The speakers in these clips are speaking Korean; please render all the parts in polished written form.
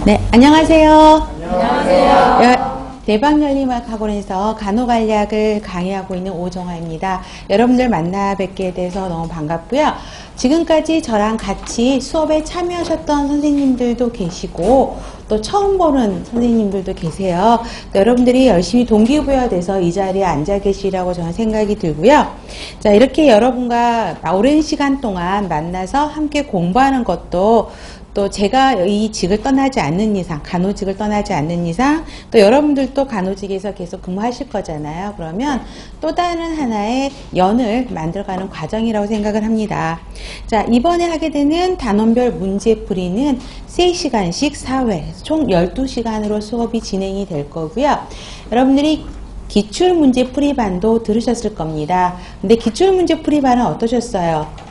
네, 안녕하세요. 안녕하세요. 대박열림학원에서 간호간략을 강의하고 있는 오정아입니다. 여러분들 만나 뵙게 돼서 너무 반갑고요. 지금까지 저랑 같이 수업에 참여하셨던 선생님들도 계시고 또 처음 보는 선생님들도 계세요. 여러분들이 열심히 동기부여돼서 이 자리에 앉아 계시라고 저는 생각이 들고요. 자, 이렇게 여러분과 오랜 시간 동안 만나서 함께 공부하는 것도 또 제가 이 직을 떠나지 않는 이상, 간호직을 떠나지 않는 이상, 또 여러분들도 간호직에서 계속 근무하실 거잖아요. 그러면 또 다른 하나의 연을 만들어가는 과정이라고 생각을 합니다. 자, 이번에 하게 되는 단원별 문제풀이는 3시간씩 4회, 총 12시간으로 수업이 진행이 될 거고요. 여러분들이 기출문제풀이반도 들으셨을 겁니다. 근데 기출문제풀이반은 어떠셨어요?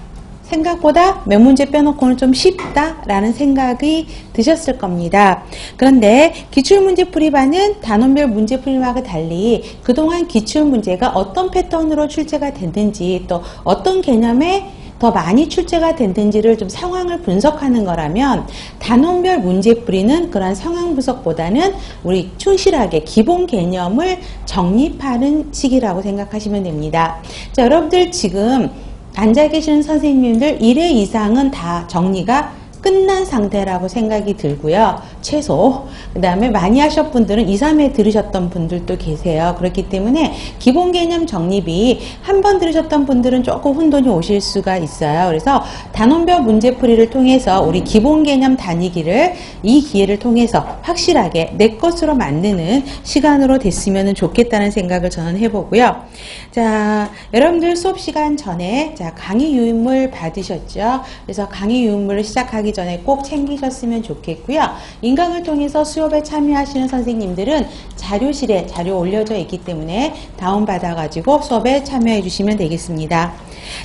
생각보다 몇 문제 빼놓고는 좀 쉽다라는 생각이 드셨을 겁니다. 그런데 기출문제풀이반은 단원별 문제풀이반과 달리 그동안 기출문제가 어떤 패턴으로 출제가 됐는지 또 어떤 개념에 더 많이 출제가 됐는지를 좀 상황을 분석하는 거라면 단원별 문제풀이는 그런 상황 분석보다는 우리 충실하게 기본 개념을 정립하는 시기라고 생각하시면 됩니다. 자, 여러분들 지금 앉아 계시는 선생님들 1회 이상은 다 정리가 끝난 상태라고 생각이 들고요. 최소. 그 다음에 많이 하셨던 분들은 2, 3회 들으셨던 분들도 계세요. 그렇기 때문에 기본 개념 정립이 한 번 들으셨던 분들은 조금 혼돈이 오실 수가 있어요. 그래서 단원별 문제풀이를 통해서 우리 기본 개념 다니기를 이 기회를 통해서 확실하게 내 것으로 만드는 시간으로 됐으면 좋겠다는 생각을 저는 해보고요. 자, 여러분들 수업 시간 전에 자, 강의 유인물 받으셨죠? 그래서 강의 유인물을 시작하기 전에 꼭 챙기셨으면 좋겠고요. 인강을 통해서 수업에 참여하시는 선생님들은 자료실에 자료 올려져 있기 때문에 다운받아 가지고 수업에 참여해 주시면 되겠습니다.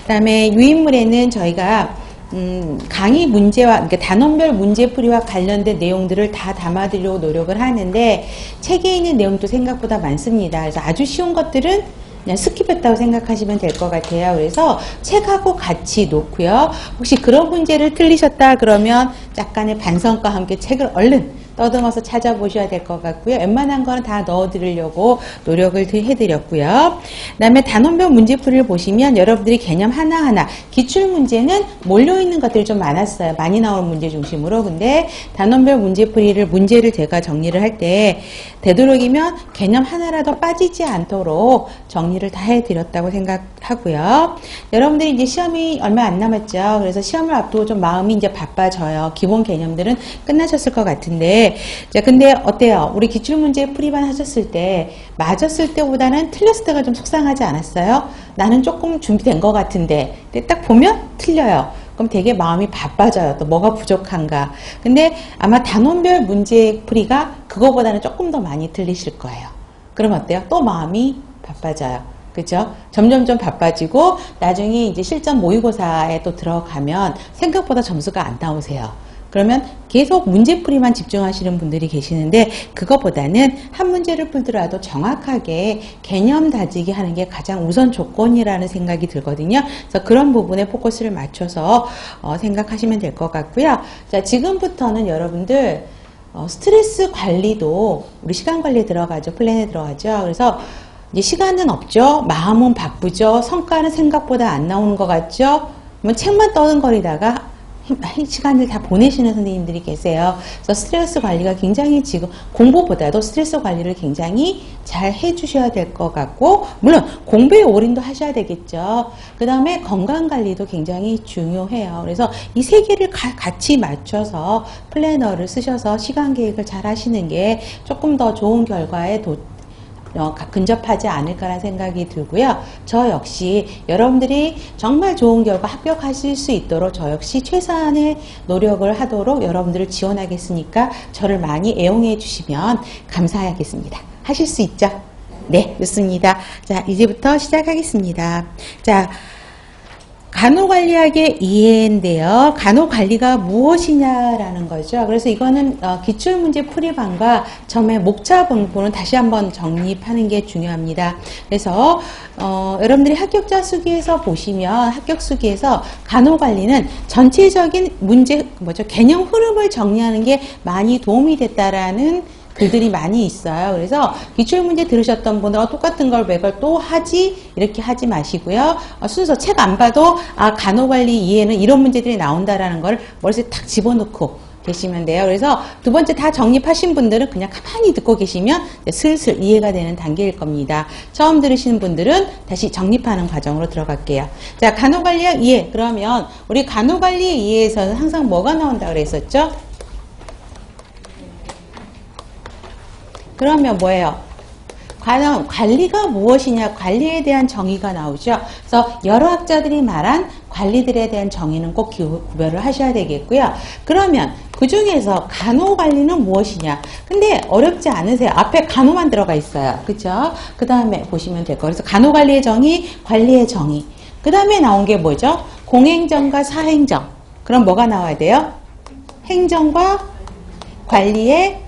그 다음에 유인물에는 저희가 강의 문제와 그러니까 단원별 문제풀이와 관련된 내용들을 다 담아드리려고 노력을 하는데 책에 있는 내용도 생각보다 많습니다. 그래서 아주 쉬운 것들은 그냥 스킵했다고 생각하시면 될 것 같아요. 그래서 책하고 같이 놓고요. 혹시 그런 문제를 틀리셨다 그러면 약간의 반성과 함께 책을 얼른 떠듬어서 찾아보셔야 될 것 같고요. 웬만한 거는 다 넣어드리려고 노력을 해드렸고요. 그 다음에 단원별 문제풀이를 보시면 여러분들이 개념 하나하나 기출문제는 몰려있는 것들이 좀 많았어요. 많이 나오는 문제 중심으로. 근데 단원별 문제를 제가 정리를 할 때 되도록이면 개념 하나라도 빠지지 않도록 정리를 다 해드렸다고 생각하고요. 여러분들이 이제 시험이 얼마 안 남았죠. 그래서 시험을 앞두고 좀 마음이 이제 바빠져요. 기본 개념들은 끝나셨을 것 같은데 자, 근데 어때요? 우리 기출문제 풀이반 하셨을 때 맞았을 때보다는 틀렸을 때가 좀 속상하지 않았어요? 나는 조금 준비된 것 같은데 근데 딱 보면 틀려요. 그럼 되게 마음이 바빠져요. 또 뭐가 부족한가. 근데 아마 단원별 문제풀이가 그거보다는 조금 더 많이 틀리실 거예요. 그럼 어때요? 또 마음이 바빠져요. 그죠? 점점점 바빠지고 나중에 이제 실전 모의고사에 또 들어가면 생각보다 점수가 안 나오세요. 그러면 계속 문제풀이만 집중하시는 분들이 계시는데 그거보다는 한 문제를 풀더라도 정확하게 개념 다지기 하는 게 가장 우선 조건이라는 생각이 들거든요. 그래서 그런 부분에 포커스를 맞춰서 생각하시면 될 것 같고요. 자, 지금부터는 여러분들 스트레스 관리도 우리 시간 관리에 들어가죠. 플랜에 들어가죠. 그래서 이제 시간은 없죠. 마음은 바쁘죠. 성과는 생각보다 안 나오는 것 같죠. 뭐 책만 떠든거리다가 시간을 다 보내시는 선생님들이 계세요. 그래서 스트레스 관리가 굉장히 지금 공부보다도 스트레스 관리를 굉장히 잘 해주셔야 될 것 같고 물론 공부에 올인도 하셔야 되겠죠. 그 다음에 건강관리도 굉장히 중요해요. 그래서 이 세 개를 같이 맞춰서 플래너를 쓰셔서 시간계획을 잘 하시는 게 조금 더 좋은 결과에 근접하지 않을까라는 생각이 들고요. 저 역시 여러분들이 정말 좋은 결과 합격하실 수 있도록 저 역시 최선의 노력을 하도록 여러분들을 지원하겠으니까 저를 많이 애용해 주시면 감사하겠습니다. 하실 수 있죠? 네, 좋습니다. 자, 이제부터 시작하겠습니다. 자, 간호관리학의 이해인데요. 간호관리가 무엇이냐라는 거죠. 그래서 이거는 기출문제 풀이반과 처음에 목차 분포는 다시 한번 정립하는 게 중요합니다. 그래서 여러분들이 합격자 수기에서 보시면 합격 수기에서 간호관리는 전체적인 문제 개념 흐름을 정리하는 게 많이 도움이 됐다라는 글들이 많이 있어요. 그래서 기출문제 들으셨던 분들은 똑같은 걸 매걸 또 하지 이렇게 하지 마시고요. 순서 책 안 봐도 간호관리 이해는 이런 문제들이 나온다라는 걸 머릿속에 탁 집어넣고 계시면 돼요. 그래서 두 번째 다 정립하신 분들은 그냥 가만히 듣고 계시면 슬슬 이해가 되는 단계일 겁니다. 처음 들으시는 분들은 다시 정립하는 과정으로 들어갈게요. 자, 간호관리학 이해. 그러면 우리 간호관리 이해에서는 항상 뭐가 나온다고 그랬었죠? 그러면 뭐예요? 관리가 무엇이냐, 관리에 대한 정의가 나오죠. 그래서 여러 학자들이 말한 관리들에 대한 정의는 꼭 구별을 하셔야 되겠고요. 그러면 그 중에서 간호관리는 무엇이냐? 근데 어렵지 않으세요. 앞에 간호만 들어가 있어요. 그죠? 그 다음에 보시면 될 거예요. 그래서 간호관리의 정의, 관리의 정의. 그 다음에 나온 게 뭐죠? 공행정과 사행정. 그럼 뭐가 나와야 돼요? 행정과 관리의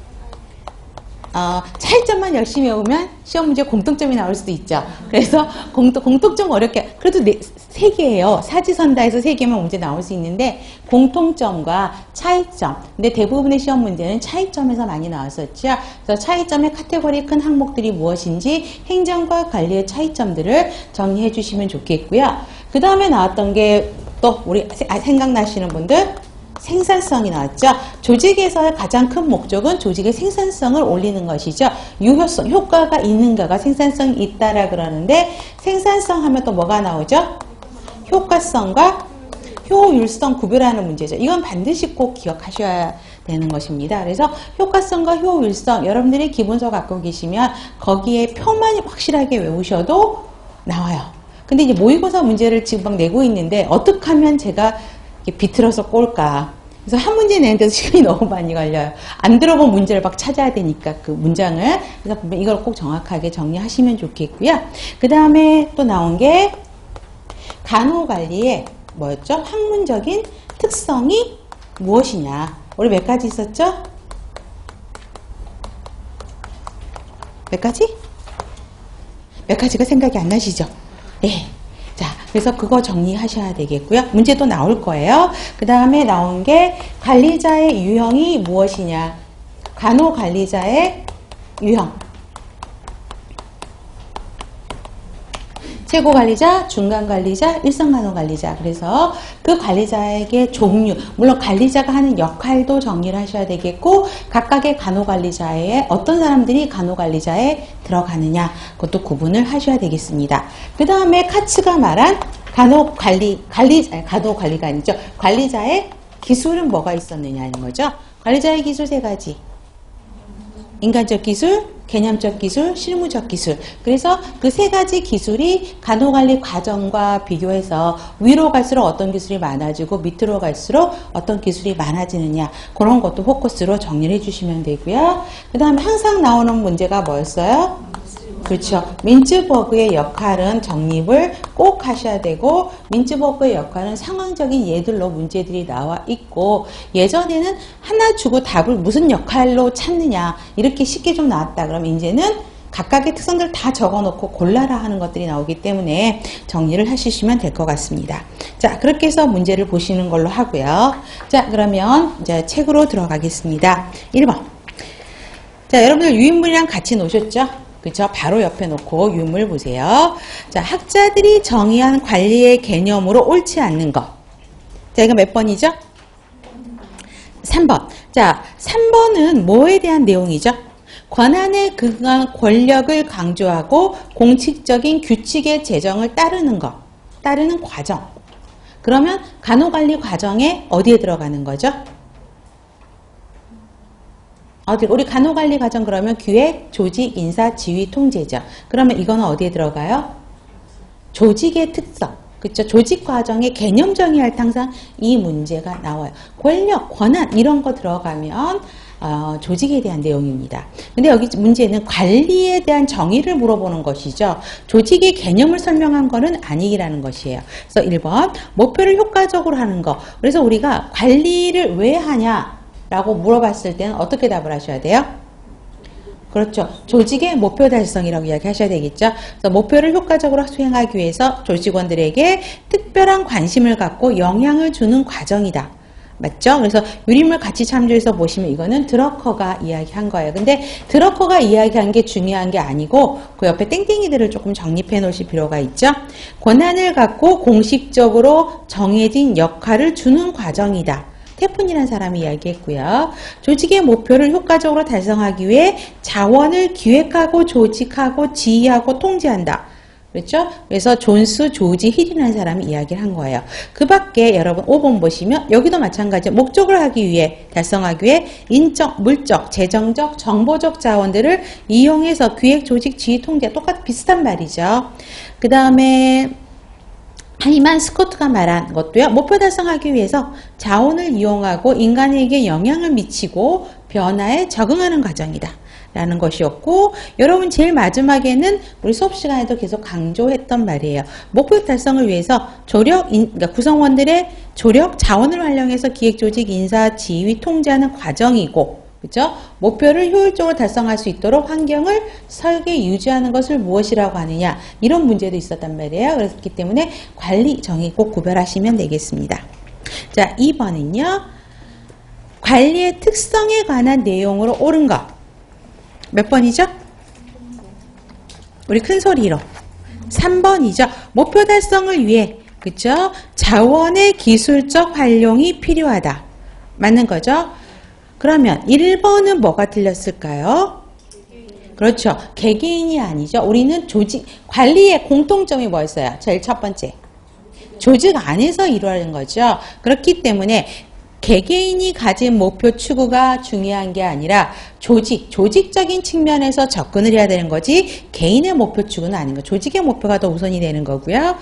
차이점만 열심히 외우면 시험 문제 공통점이 나올 수도 있죠. 그래서 공통점 어렵게, 그래도 세 개예요. 사지선다에서 세 개면 문제 나올 수 있는데, 공통점과 차이점. 근데 대부분의 시험 문제는 차이점에서 많이 나왔었죠. 그래서 차이점의 카테고리 큰 항목들이 무엇인지 행정과 관리의 차이점들을 정리해 주시면 좋겠고요. 그 다음에 나왔던 게 또 우리 생각나시는 분들, 생산성이 나왔죠. 조직에서의 가장 큰 목적은 조직의 생산성을 올리는 것이죠. 유효성, 효과가 있는가가 생산성이 있다라 그러는데, 생산성 하면 또 뭐가 나오죠? 효과성과 효율성 구별하는 문제죠. 이건 반드시 꼭 기억하셔야 되는 것입니다. 그래서 효과성과 효율성, 여러분들이 기본서 갖고 계시면 거기에 표만 확실하게 외우셔도 나와요. 근데 이제 모의고사 문제를 지금 막 내고 있는데 어떻게 하면 제가 비틀어서 꼴까? 그래서 한 문제 내는데도 시간이 너무 많이 걸려요. 안 들어본 문제를 막 찾아야 되니까 그 문장을. 그래서 이걸 꼭 정확하게 정리하시면 좋겠고요. 그 다음에 또 나온 게 간호관리의 뭐였죠? 학문적인 특성이 무엇이냐? 우리 몇 가지 있었죠? 몇 가지? 몇 가지가 생각이 안 나시죠? 네. 자, 그래서 그거 정리하셔야 되겠고요. 문제도 나올 거예요. 그 다음에 나온 게 관리자의 유형이 무엇이냐. 간호관리자의 유형. 최고관리자, 중간관리자, 일선간호관리자. 그래서 그 관리자에게 종류, 물론 관리자가 하는 역할도 정리를 하셔야 되겠고, 각각의 간호관리자에 어떤 사람들이 간호관리자에 들어가느냐, 그것도 구분을 하셔야 되겠습니다. 그 다음에 카츠가 말한 간호관리가 아니죠. 관리자의 기술은 뭐가 있었느냐는 거죠. 관리자의 기술 세 가지. 인간적 기술, 개념적 기술, 실무적 기술. 그래서 그 세 가지 기술이 간호관리 과정과 비교해서 위로 갈수록 어떤 기술이 많아지고 밑으로 갈수록 어떤 기술이 많아지느냐, 그런 것도 포커스로 정리를 해주시면 되고요. 그 다음에 항상 나오는 문제가 뭐였어요? 그렇죠. 민츠버그의 역할은 정립을 꼭 하셔야 되고, 민츠버그의 역할은 상황적인 예들로 문제들이 나와 있고, 예전에는 하나 주고 답을 무슨 역할로 찾느냐 이렇게 쉽게 좀 나왔다. 그럼 이제는 각각의 특성들 다 적어놓고 골라라 하는 것들이 나오기 때문에 정리를 하시면 될 것 같습니다. 자, 그렇게 해서 문제를 보시는 걸로 하고요. 자, 그러면 이제 책으로 들어가겠습니다. 1번. 자, 여러분들 유인물이랑 같이 놓으셨죠? 그쵸? 바로 옆에 놓고 유물 보세요. 자, 학자들이 정의한 관리의 개념으로 옳지 않는 것. 자, 이거 몇 번이죠? 3번. 자, 3번은 뭐에 대한 내용이죠? 권한에 근거한 권력을 강조하고 공식적인 규칙의 제정을 따르는 것. 따르는 과정. 그러면 간호관리 과정에 어디에 들어가는 거죠? 우리 간호관리 과정 그러면 기획, 조직, 인사, 지휘, 통제죠. 그러면 이거는 어디에 들어가요? 조직의 특성. 그렇죠? 조직 과정의 개념 정의할 때 항상 이 문제가 나와요. 권력, 권한 이런 거 들어가면 조직에 대한 내용입니다. 근데 여기 문제는 관리에 대한 정의를 물어보는 것이죠. 조직의 개념을 설명한 거는 아니라는 것이에요. 그래서 1번 목표를 효과적으로 하는 거. 그래서 우리가 관리를 왜 하냐라고 물어봤을 때는 어떻게 답을 하셔야 돼요? 그렇죠. 조직의 목표 달성이라고 이야기하셔야 되겠죠. 그래서 목표를 효과적으로 수행하기 위해서 조직원들에게 특별한 관심을 갖고 영향을 주는 과정이다. 맞죠? 그래서 유림을 같이 참조해서 보시면 이거는 드러커가 이야기한 거예요. 근데 드러커가 이야기한 게 중요한 게 아니고 그 옆에 땡땡이들을 조금 정립해 놓으실 필요가 있죠. 권한을 갖고 공식적으로 정해진 역할을 주는 과정이다. 태푼이라는 사람이 이야기했고요. 조직의 목표를 효과적으로 달성하기 위해 자원을 기획하고 조직하고 지휘하고 통제한다. 그렇죠? 그래서 존스 조지 힐이라는 사람이 이야기를 한 거예요. 그 밖에 여러분 5번 보시면 여기도 마찬가지로 목적을 하기 위해 달성하기 위해 인적, 물적, 재정적, 정보적 자원들을 이용해서 기획, 조직, 지휘, 통제 비슷한 말이죠. 그 다음에 하이만 스코트가 말한 것도요. 목표 달성하기 위해서 자원을 이용하고 인간에게 영향을 미치고 변화에 적응하는 과정이다. 라는 것이었고 여러분 제일 마지막에는 우리 수업 시간에도 계속 강조했던 말이에요. 목표 달성을 위해서 그러니까 구성원들의 조력, 자원을 활용해서 기획, 조직, 인사, 지휘, 통제하는 과정이고 그렇죠? 목표를 효율적으로 달성할 수 있도록 환경을 설계, 유지하는 것을 무엇이라고 하느냐 이런 문제도 있었단 말이에요. 그렇기 때문에 관리 정의 꼭 구별하시면 되겠습니다. 자, 2번은요. 관리의 특성에 관한 내용으로 옳은 것. 몇 번이죠? 우리 큰 소리로. 3번이죠. 목표 달성을 위해 그렇죠? 자원의 기술적 활용이 필요하다. 맞는 거죠? 그러면 1번은 뭐가 틀렸을까요? 그렇죠. 개개인이 아니죠. 우리는 조직, 관리의 공통점이 뭐였어요? 제일 첫 번째. 조직 안에서 이루어지는 거죠. 그렇기 때문에 개개인이 가진 목표 추구가 중요한 게 아니라 조직적인 측면에서 접근을 해야 되는 거지 개인의 목표 추구는 아닌 거. 조직의 목표가 더 우선이 되는 거고요.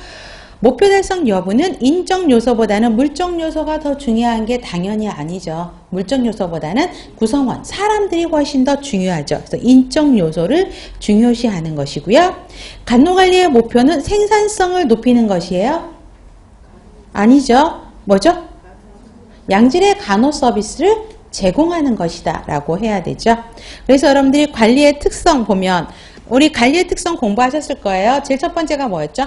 목표 달성 여부는 인적 요소보다는 물적 요소가 더 중요한 게 당연히 아니죠. 물적 요소보다는 구성원, 사람들이 훨씬 더 중요하죠. 그래서 인적 요소를 중요시하는 것이고요. 간호관리의 목표는 생산성을 높이는 것이에요? 아니죠. 뭐죠? 양질의 간호 서비스를 제공하는 것이다 라고 해야 되죠. 그래서 여러분들이 관리의 특성 보면 우리 관리의 특성 공부하셨을 거예요. 제일 첫 번째가 뭐였죠?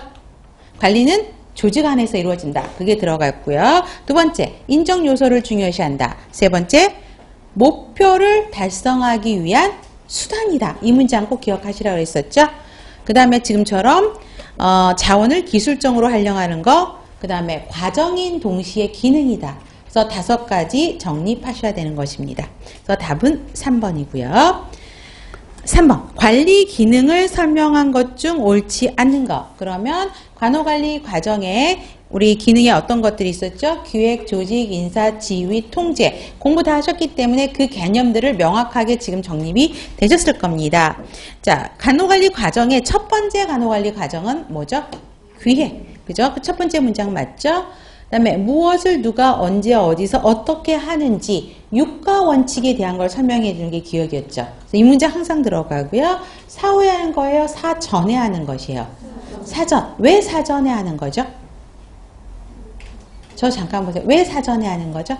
관리는 조직 안에서 이루어진다. 그게 들어갔고요. 두 번째, 인적 요소를 중요시한다. 세 번째, 목표를 달성하기 위한 수단이다. 이 문장 꼭 기억하시라고 했었죠. 그 다음에 지금처럼 자원을 기술적으로 활용하는 거, 그 다음에 과정인 동시에 기능이다. 그래서 5가지 정립하셔야 되는 것입니다. 그래서 답은 3번이고요. 3번, 관리 기능을 설명한 것 중 옳지 않는 것. 그러면 간호관리 과정에 우리 기능에 어떤 것들이 있었죠? 기획, 조직, 인사, 지휘, 통제. 공부 다 하셨기 때문에 그 개념들을 명확하게 지금 정립이 되셨을 겁니다. 자, 간호관리 과정의 첫 번째 간호관리 과정은 뭐죠? 기획. 그죠? 그 첫 번째 문장 맞죠? 그 다음에 무엇을 누가 언제 어디서 어떻게 하는지 육가 원칙에 대한 걸 설명해 주는 게 기억이었죠. 이 문제 항상 들어가고요. 사후에 하는 거예요? 사전에 하는 것이에요? 사전. 왜 사전에 하는 거죠? 저 잠깐 보세요. 왜 사전에 하는 거죠?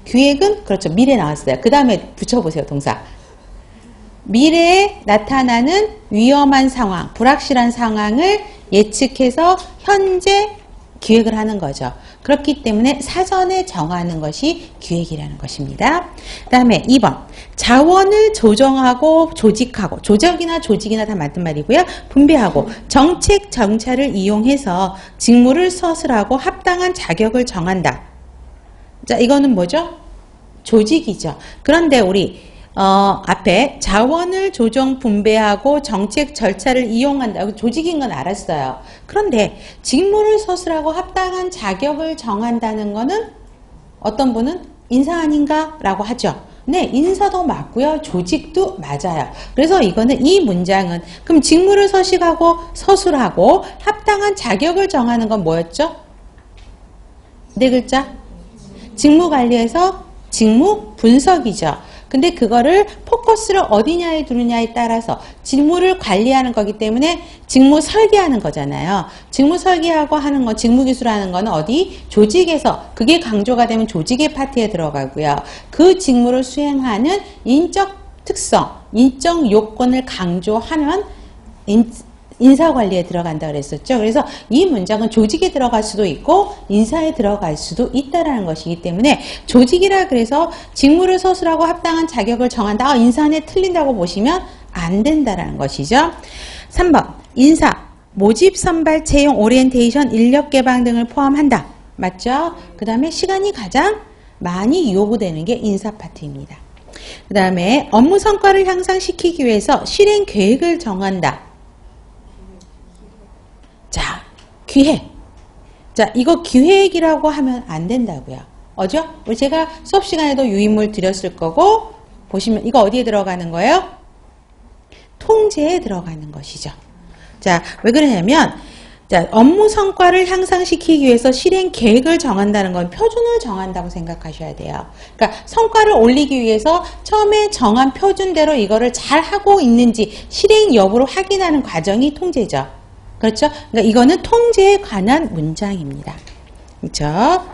기획은 그렇죠. 미래 나왔어요. 그 다음에 붙여보세요. 동사. 미래에 나타나는 위험한 상황, 불확실한 상황을 예측해서 현재 기획을 하는 거죠. 그렇기 때문에 사전에 정하는 것이 기획이라는 것입니다. 그 다음에 2번. 자원을 조정하고 조직하고, 조직이나 조직이나 다 맞는 말이고요. 분배하고 정책 정찰을 이용해서 직무를 서술하고 합당한 자격을 정한다. 자, 이거는 뭐죠? 조직이죠. 그런데 우리 앞에 자원을 조정 분배하고 정책 절차를 이용한다. 조직인 건 알았어요. 그런데 직무를 서술하고 합당한 자격을 정한다는 거는 어떤 분은 인사 아닌가? 라고 하죠. 네, 인사도 맞고요. 조직도 맞아요. 그래서 이거는 이 문장은 그럼 직무를 서술하고 합당한 자격을 정하는 건 뭐였죠? 네 글자. 직무 관리에서 직무 분석이죠. 근데 그거를 포커스를 어디냐에 두느냐에 따라서 직무를 관리하는 거기 때문에 직무 설계하는 거잖아요. 직무 설계하고 하는 거, 직무 기술하는 거는 어디? 조직에서 그게 강조가 되면 조직의 파트에 들어가고요. 그 직무를 수행하는 인적 특성, 인적 요건을 강조하면 인사관리에 들어간다 그랬었죠. 그래서 이 문장은 조직에 들어갈 수도 있고 인사에 들어갈 수도 있다라는 것이기 때문에 조직이라 그래서 직무를 서술하고 합당한 자격을 정한다. 인사는 틀린다고 보시면 안 된다라는 것이죠. 3번 인사, 모집, 선발, 채용, 오리엔테이션, 인력 개방 등을 포함한다. 맞죠? 그 다음에 시간이 가장 많이 요구되는 게 인사 파트입니다. 그 다음에 업무 성과를 향상시키기 위해서 실행 계획을 정한다. 자, 기획. 자, 이거 기획이라고 하면 안 된다고요. 어죠? 우리 제가 수업 시간에도 유인물 드렸을 거고, 보시면 이거 어디에 들어가는 거예요? 통제에 들어가는 것이죠. 자, 왜 그러냐면, 자, 업무 성과를 향상시키기 위해서 실행 계획을 정한다는 건 표준을 정한다고 생각하셔야 돼요. 그러니까 성과를 올리기 위해서 처음에 정한 표준대로 이거를 잘 하고 있는지 실행 여부를 확인하는 과정이 통제죠. 그렇죠? 그러니까 이거는 통제에 관한 문장입니다. 그렇죠?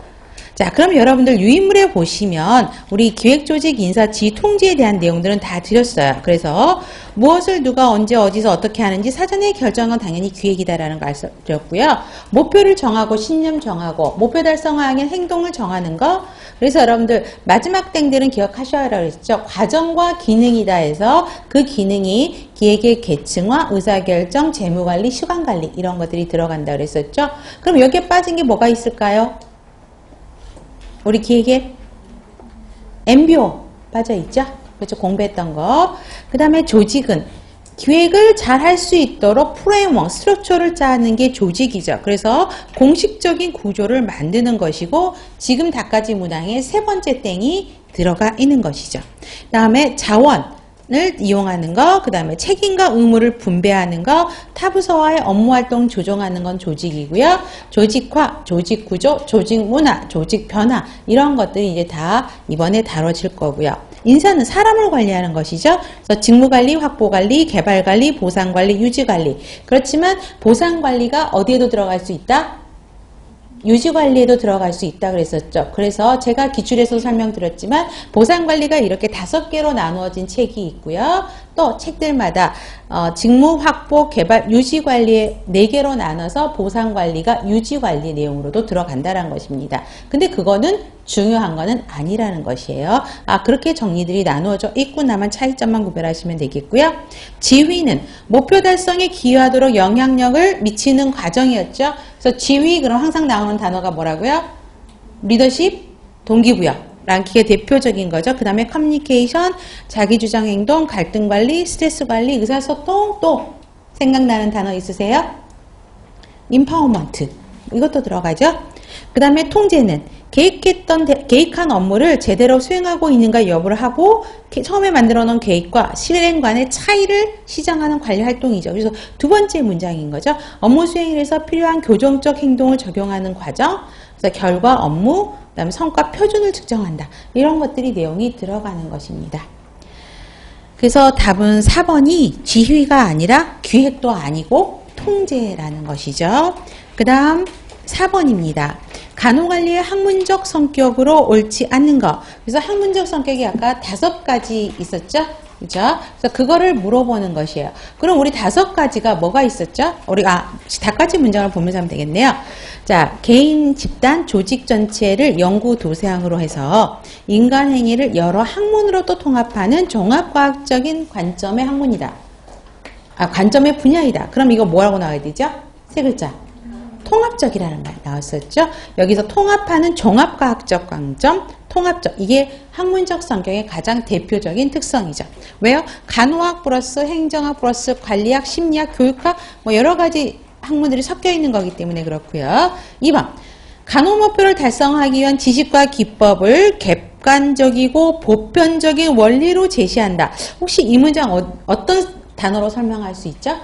자, 그럼 여러분들 유인물에 보시면 우리 기획조직 인사 지휘 통제에 대한 내용들은 다 드렸어요. 그래서 무엇을 누가 언제 어디서 어떻게 하는지 사전에 결정은 당연히 기획이다라는 거 알려드렸고요. 목표를 정하고 신념 정하고 목표 달성하기 위한 행동을 정하는 거. 그래서 여러분들 마지막 땡들은 기억하셔야 그랬죠. 과정과 기능이다 해서 그 기능이 기획의 계층화, 의사결정, 재무관리, 시간관리 이런 것들이 들어간다 그랬었죠. 그럼 여기에 빠진 게 뭐가 있을까요? 우리 기획에 MBO 빠져있죠? 그렇죠? 공부했던 거. 그 다음에 조직은 기획을 잘 할 수 있도록 프레임워크, 스트럭처를 짜는 게 조직이죠. 그래서 공식적인 구조를 만드는 것이고 지금 다까지 문항에 세 번째 땡이 들어가 있는 것이죠. 그 다음에 자원을 이용하는 거, 그 다음에 책임과 의무를 분배하는 거, 타부서와의 업무활동 조정하는 건 조직이고요. 조직화, 조직구조, 조직문화, 조직변화 이런 것들이 이제 다 이번에 다뤄질 거고요. 인사는 사람을 관리하는 것이죠. 그래서 직무관리, 확보관리, 개발관리, 보상관리, 유지관리. 그렇지만 보상관리가 어디에도 들어갈 수 있다? 유지관리에도 들어갈 수 있다 그랬었죠. 그래서 제가 기출에서 설명드렸지만 보상관리가 이렇게 5개로 나누어진 책이 있고요. 또 책들마다 직무 확보, 개발, 유지관리에 4개로 나눠서 보상관리가 유지관리 내용으로도 들어간다는 것입니다. 근데 그거는 중요한 거는 아니라는 것이에요. 그렇게 정리들이 나누어져 있구나만 차이점만 구별하시면 되겠고요. 지휘는 목표 달성에 기여하도록 영향력을 미치는 과정이었죠. 그래서 지휘 그럼 항상 나오는 단어가 뭐라고요? 리더십, 동기부여. 라는 게 대표적인 거죠. 그 다음에 커뮤니케이션, 자기주장 행동, 갈등 관리, 스트레스 관리, 의사소통, 또 생각나는 단어 있으세요? 임파워먼트. 이것도 들어가죠. 그 다음에 통제는 계획한 업무를 제대로 수행하고 있는가 여부를 하고 처음에 만들어 놓은 계획과 실행 간의 차이를 시정하는 관리 활동이죠. 그래서 두 번째 문장인 거죠. 업무 수행에서 필요한 교정적 행동을 적용하는 과정, 그래서 결과 업무, 그다음에 성과 표준을 측정한다. 이런 것들이 내용이 들어가는 것입니다. 그래서 답은 4번이 지휘가 아니라 기획도 아니고 통제라는 것이죠. 그 다음 4번입니다. 간호관리의 학문적 성격으로 옳지 않는 것. 그래서 학문적 성격이 아까 5가지 있었죠? 그죠? 그래서 그거를 물어보는 것이에요. 그럼 우리 5가지가 뭐가 있었죠? 우리가 5가지 문장을 보면서 하면 되겠네요. 자, 개인, 집단, 조직 전체를 연구 도서형으로 해서 인간 행위를 여러 학문으로 또 통합하는 종합과학적인 관점의 학문이다. 관점의 분야이다. 그럼 이거 뭐라고 나와야 되죠? 3글자. 통합적이라는 말 나왔었죠. 여기서 통합하는 종합과학적 관점, 통합적. 이게 학문적 성격의 가장 대표적인 특성이죠. 왜요? 간호학 플러스 행정학 플러스 관리학, 심리학, 교육학 뭐 여러 가지 학문들이 섞여 있는 거기 때문에 그렇고요. 2번. 간호 목표를 달성하기 위한 지식과 기법을 객관적이고 보편적인 원리로 제시한다. 혹시 이 문장 어떤 단어로 설명할 수 있죠?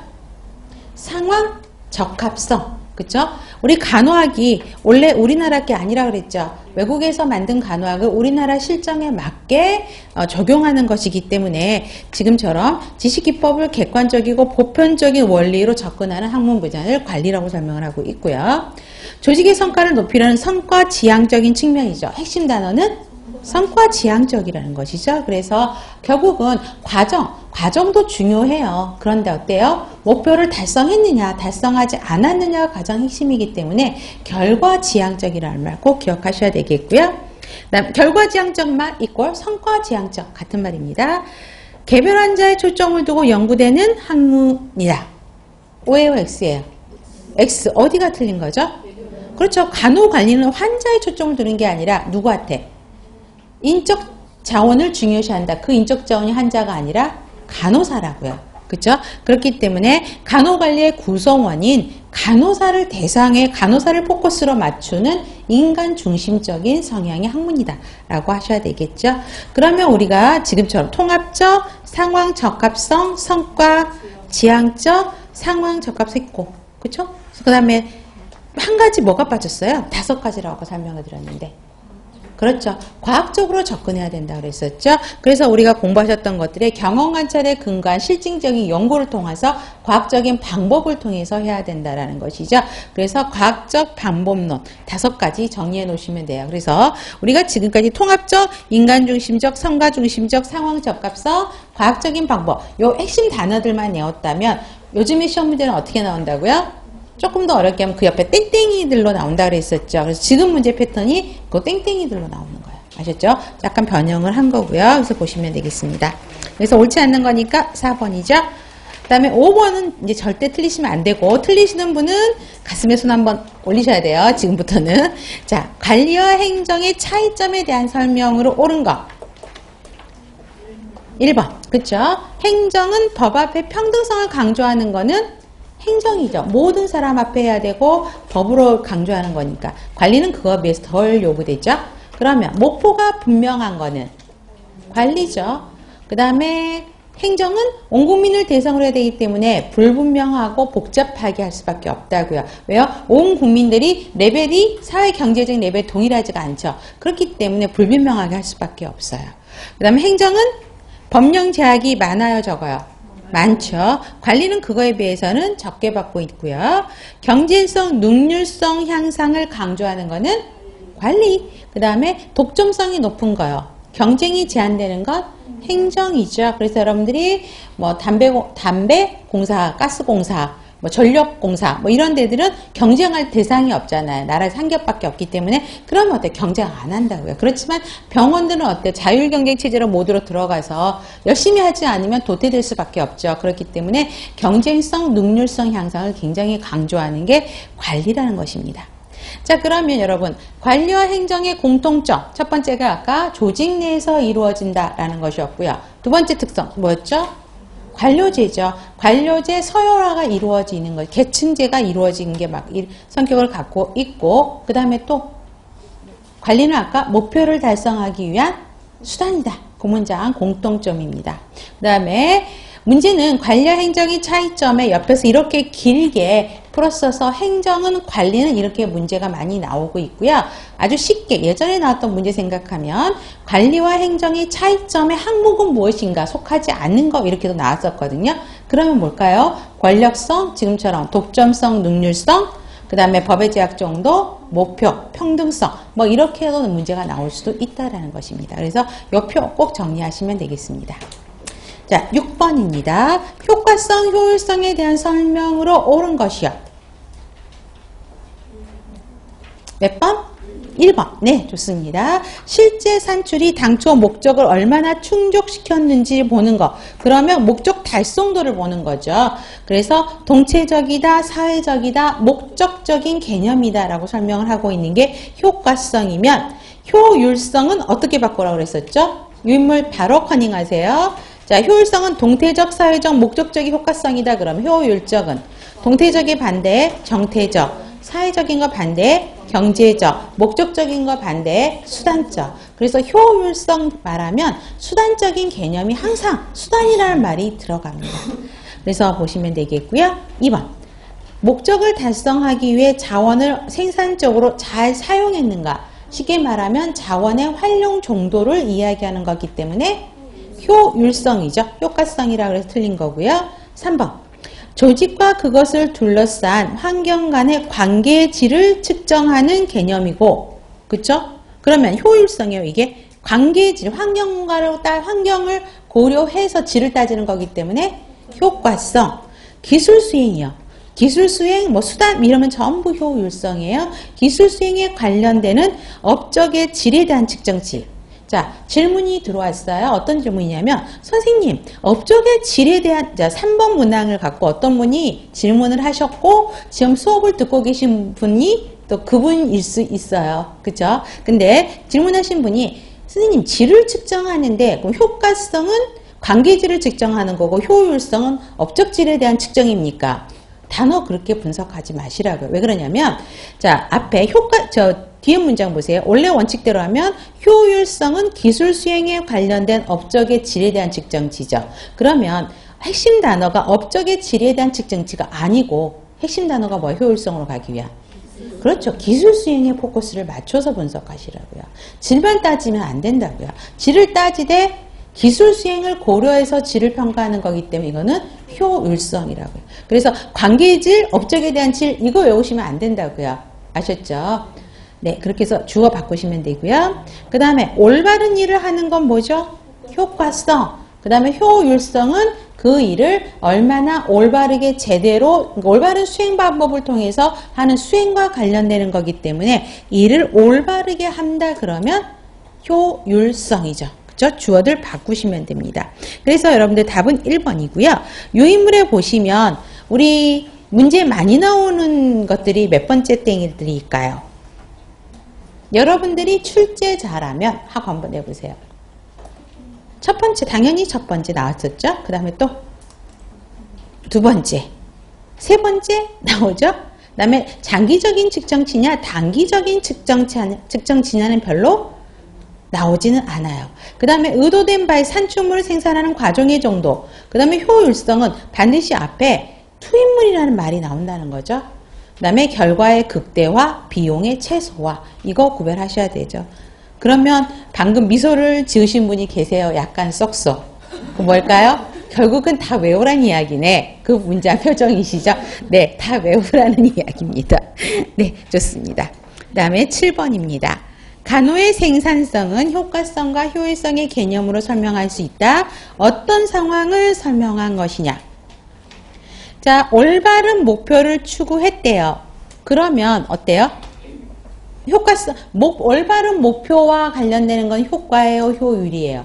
상황, 적합성. 그쵸? 우리 간호학이 원래 우리나라 게 아니라 그랬죠. 외국에서 만든 간호학을 우리나라 실정에 맞게 적용하는 것이기 때문에 지금처럼 지식기법을 객관적이고 보편적인 원리로 접근하는 학문분야를 관리라고 설명을 하고 있고요. 조직의 성과를 높이려는 성과 지향적인 측면이죠. 핵심 단어는 성과 지향적이라는 것이죠. 그래서 결국은 과정도 중요해요. 그런데 어때요? 목표를 달성했느냐, 달성하지 않았느냐가 가장 핵심이기 때문에 결과 지향적이라는 말 꼭 기억하셔야 되겠고요. 그다음 결과 지향적만 이꼴 성과 지향적 같은 말입니다. 개별 환자에 초점을 두고 연구되는 학문이다. O예요, X예요? X. 어디가 틀린 거죠? 그렇죠. 간호관리는 환자에 초점을 두는 게 아니라 누구한테? 인적 자원을 중요시한다. 그 인적 자원이 환자가 아니라 간호사라고요. 그렇죠? 그렇기 때문에 간호관리의 구성원인 간호사를 대상에 간호사를 포커스로 맞추는 인간 중심적인 성향의 학문이다 라고 하셔야 되겠죠. 그러면 우리가 지금처럼 통합적, 상황 적합성, 성과 지향적, 상황 적합성 있고, 그렇죠? 그 다음에 한 가지 뭐가 빠졌어요? 5가지라고 설명을 드렸는데, 그렇죠. 과학적으로 접근해야 된다고 그랬었죠. 그래서 우리가 공부하셨던 것들의 경험 관찰에 근거한 실증적인 연구를 통해서 과학적인 방법을 통해서 해야 된다라는 것이죠. 그래서 과학적 방법론 5가지 정리해 놓으시면 돼요. 그래서 우리가 지금까지 통합적, 인간중심적, 성과중심적, 상황 적합성, 과학적인 방법 요 핵심 단어들만 외웠다면 요즘의 시험 문제는 어떻게 나온다고요? 조금 더 어렵게 하면 그 옆에 땡땡이들로 나온다 그랬었죠. 그래서 지금 문제 패턴이 그 땡땡이들로 나오는 거예요. 아셨죠? 약간 변형을 한 거고요. 그래서 보시면 되겠습니다. 그래서 옳지 않는 거니까 4번이죠. 그 다음에 5번은 이제 절대 틀리시면 안 되고, 틀리시는 분은 가슴에 손 한번 올리셔야 돼요. 지금부터는. 자, 관리와 행정의 차이점에 대한 설명으로 옳은 거. 1번. 그쵸? 행정은 법 앞에 평등성을 강조하는 거는 행정이죠. 모든 사람 앞에 해야 되고 법으로 강조하는 거니까 관리는 그거에 비해서 덜 요구되죠. 그러면 목표가 분명한 거는 관리죠. 그 다음에 행정은 온 국민을 대상으로 해야 되기 때문에 불분명하고 복잡하게 할 수밖에 없다고요. 왜요? 온 국민들이 레벨이 사회 경제적 레벨이 동일하지가 않죠. 그렇기 때문에 불분명하게 할 수밖에 없어요. 그 다음에 행정은 법령 제약이 많아요, 적어요? 많죠. 관리는 그거에 비해서는 적게 받고 있고요. 경제성, 능률성 향상을 강조하는 거는 관리. 그 다음에 독점성이 높은 거요. 경쟁이 제한되는 건 행정이죠. 그래서 여러분들이 뭐 담배 공사, 가스 공사, 뭐 전력공사, 뭐 이런 데들은 경쟁할 대상이 없잖아요. 나라 상겹밖에 없기 때문에 그러면 어때? 경쟁 안 한다고요. 그렇지만 병원들은 어때? 자율경쟁 체제로 모두로 들어가서 열심히 하지 않으면 도태될 수밖에 없죠. 그렇기 때문에 경쟁성, 능률성 향상을 굉장히 강조하는 게 관리라는 것입니다. 자, 그러면 여러분 관리와 행정의 공통점 첫 번째가 아까 조직 내에서 이루어진다라는 것이었고요. 두 번째 특성 뭐였죠? 관료제죠. 관료제 서열화가 이루어지는 것, 계층제가 이루어지는 게 막 성격을 갖고 있고, 그 다음에 또 관리는 아까 목표를 달성하기 위한 수단이다. 그 문장 공통점입니다. 그 다음에 문제는 관리와 행정의 차이점에 옆에서 이렇게 길게 풀었어서 행정은 관리는 이렇게 문제가 많이 나오고 있고요. 아주 쉽게 예전에 나왔던 문제 생각하면 관리와 행정의 차이점의 항목은 무엇인가 속하지 않는 거 이렇게도 나왔었거든요. 그러면 뭘까요? 권력성, 지금처럼 독점성, 능률성, 그 다음에 법의 제약 정도, 목표, 평등성 뭐 이렇게 해도 문제가 나올 수도 있다라는 것입니다. 그래서 이 표 꼭 정리하시면 되겠습니다. 자, 6번입니다. 효과성, 효율성에 대한 설명으로 옳은 것이요. 몇 번? 1번. 네, 좋습니다. 실제 산출이 당초 목적을 얼마나 충족시켰는지 보는 거. 그러면 목적 달성도를 보는 거죠. 그래서 동체적이다, 사회적이다, 목적적인 개념이다 라고 설명을 하고 있는 게 효과성이면 효율성은 어떻게 바꾸라고 그랬었죠? 유인물 바로 커닝하세요. 자, 효율성은 동태적, 사회적, 목적적인 효과성이다. 그러면 효율적은 동태적의 반대, 정태적, 사회적인 거 반대, 경제적, 목적적인 거 반대, 수단적. 그래서 효율성 말하면 수단적인 개념이 항상 수단이라는 말이 들어갑니다. 그래서 보시면 되겠고요. 2번. 목적을 달성하기 위해 자원을 생산적으로 잘 사용했는가. 쉽게 말하면 자원의 활용 정도를 이야기하는 거기 때문에 효율성이죠. 효과성이라고 해서 틀린 거고요. 3번. 조직과 그것을 둘러싼 환경 간의 관계의 질을 측정하는 개념이고, 그쵸? 그러면 효율성이에요. 이게 관계의 질, 환경을 고려해서 질을 따지는 거기 때문에 효과성. 기술 수행이요. 기술 수행, 수단 이러면 전부 효율성이에요. 기술 수행에 관련되는 업적의 질에 대한 측정치. 자, 질문이 들어왔어요. 어떤 질문이냐면, 선생님, 업적의 질에 대한, 3번 문항을 갖고 어떤 분이 질문을 하셨고, 지금 수업을 듣고 계신 분이 또 그분일 수 있어요. 그죠? 근데 질문하신 분이, 선생님, 질을 측정하는데, 그럼 효과성은 관계질을 측정하는 거고, 효율성은 업적질에 대한 측정입니까? 단어 그렇게 분석하지 마시라고요. 왜 그러냐면, 자, 앞에 뒤에 문장 보세요. 원래 원칙대로 하면 효율성은 기술 수행에 관련된 업적의 질에 대한 측정치죠. 그러면 핵심 단어가 업적의 질에 대한 측정치가 아니고 핵심 단어가 뭐예요? 효율성으로 가기 위한. 그렇죠. 기술 수행에 포커스를 맞춰서 분석하시라고요. 질만 따지면 안 된다고요. 질을 따지되 기술 수행을 고려해서 질을 평가하는 거기 때문에 이거는 효율성이라고요. 그래서 관계의 질, 업적에 대한 질 이거 외우시면 안 된다고요. 아셨죠? 네, 그렇게 해서 주어 바꾸시면 되고요. 그 다음에 올바른 일을 하는 건 뭐죠? 효과성. 그 다음에 효율성은 그 일을 얼마나 올바르게 제대로 올바른 수행 방법을 통해서 하는 수행과 관련되는 거기 때문에 일을 올바르게 한다 그러면 효율성이죠. 그죠? 주어들 바꾸시면 됩니다. 그래서 여러분들 답은 1번이고요. 유인물에 보시면 우리 문제 많이 나오는 것들이 몇 번째 땡일까요? 여러분들이 출제 잘하면 하고 한번 해보세요. 첫 번째, 당연히 첫 번째 나왔었죠? 그 다음에 또 두 번째, 세 번째 나오죠? 그 다음에 장기적인 측정치냐, 단기적인 측정치냐는 별로 나오지는 않아요. 그 다음에 의도된 바에 산출물을 생산하는 과정의 정도, 그 다음에 효율성은 반드시 앞에 투입물이라는 말이 나온다는 거죠. 그 다음에 결과의 극대화, 비용의 최소화, 이거 구별하셔야 되죠. 그러면 방금 미소를 지으신 분이 계세요. 약간 썩소. 그 뭘까요? 결국은 다 외우란 이야기네. 그 문자 표정이시죠? 네, 다 외우라는 이야기입니다. 네, 좋습니다. 그 다음에 7번입니다. 간호의 생산성은 효과성과 효율성의 개념으로 설명할 수 있다. 어떤 상황을 설명한 것이냐? 자, 올바른 목표를 추구했대요. 그러면 어때요? 효과성, 올바른 목표와 관련되는 건 효과예요, 효율이에요?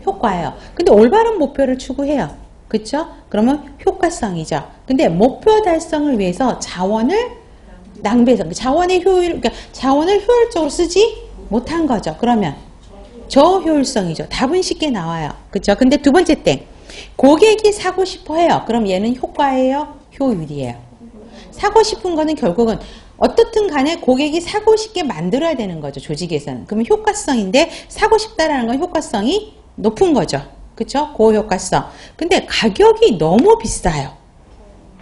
효과예요. 근데 올바른 목표를 추구해요. 그쵸? 그러면 효과성이죠. 근데 목표 달성을 위해서 자원을 낭비해서, 자원의 효율, 그러니까 자원을 효율적으로 쓰지 못한 거죠. 그러면 저효율성이죠. 답은 쉽게 나와요. 그쵸? 근데 두 번째 땡. 고객이 사고 싶어 해요. 그럼 얘는 효과예요? 효율이에요? 사고 싶은 거는 결국은 어떻든 간에 고객이 사고 싶게 만들어야 되는 거죠. 조직에서는. 그러면 효과성인데 사고 싶다라는 건 효과성이 높은 거죠. 그렇죠? 고효과성. 근데 가격이 너무 비싸요.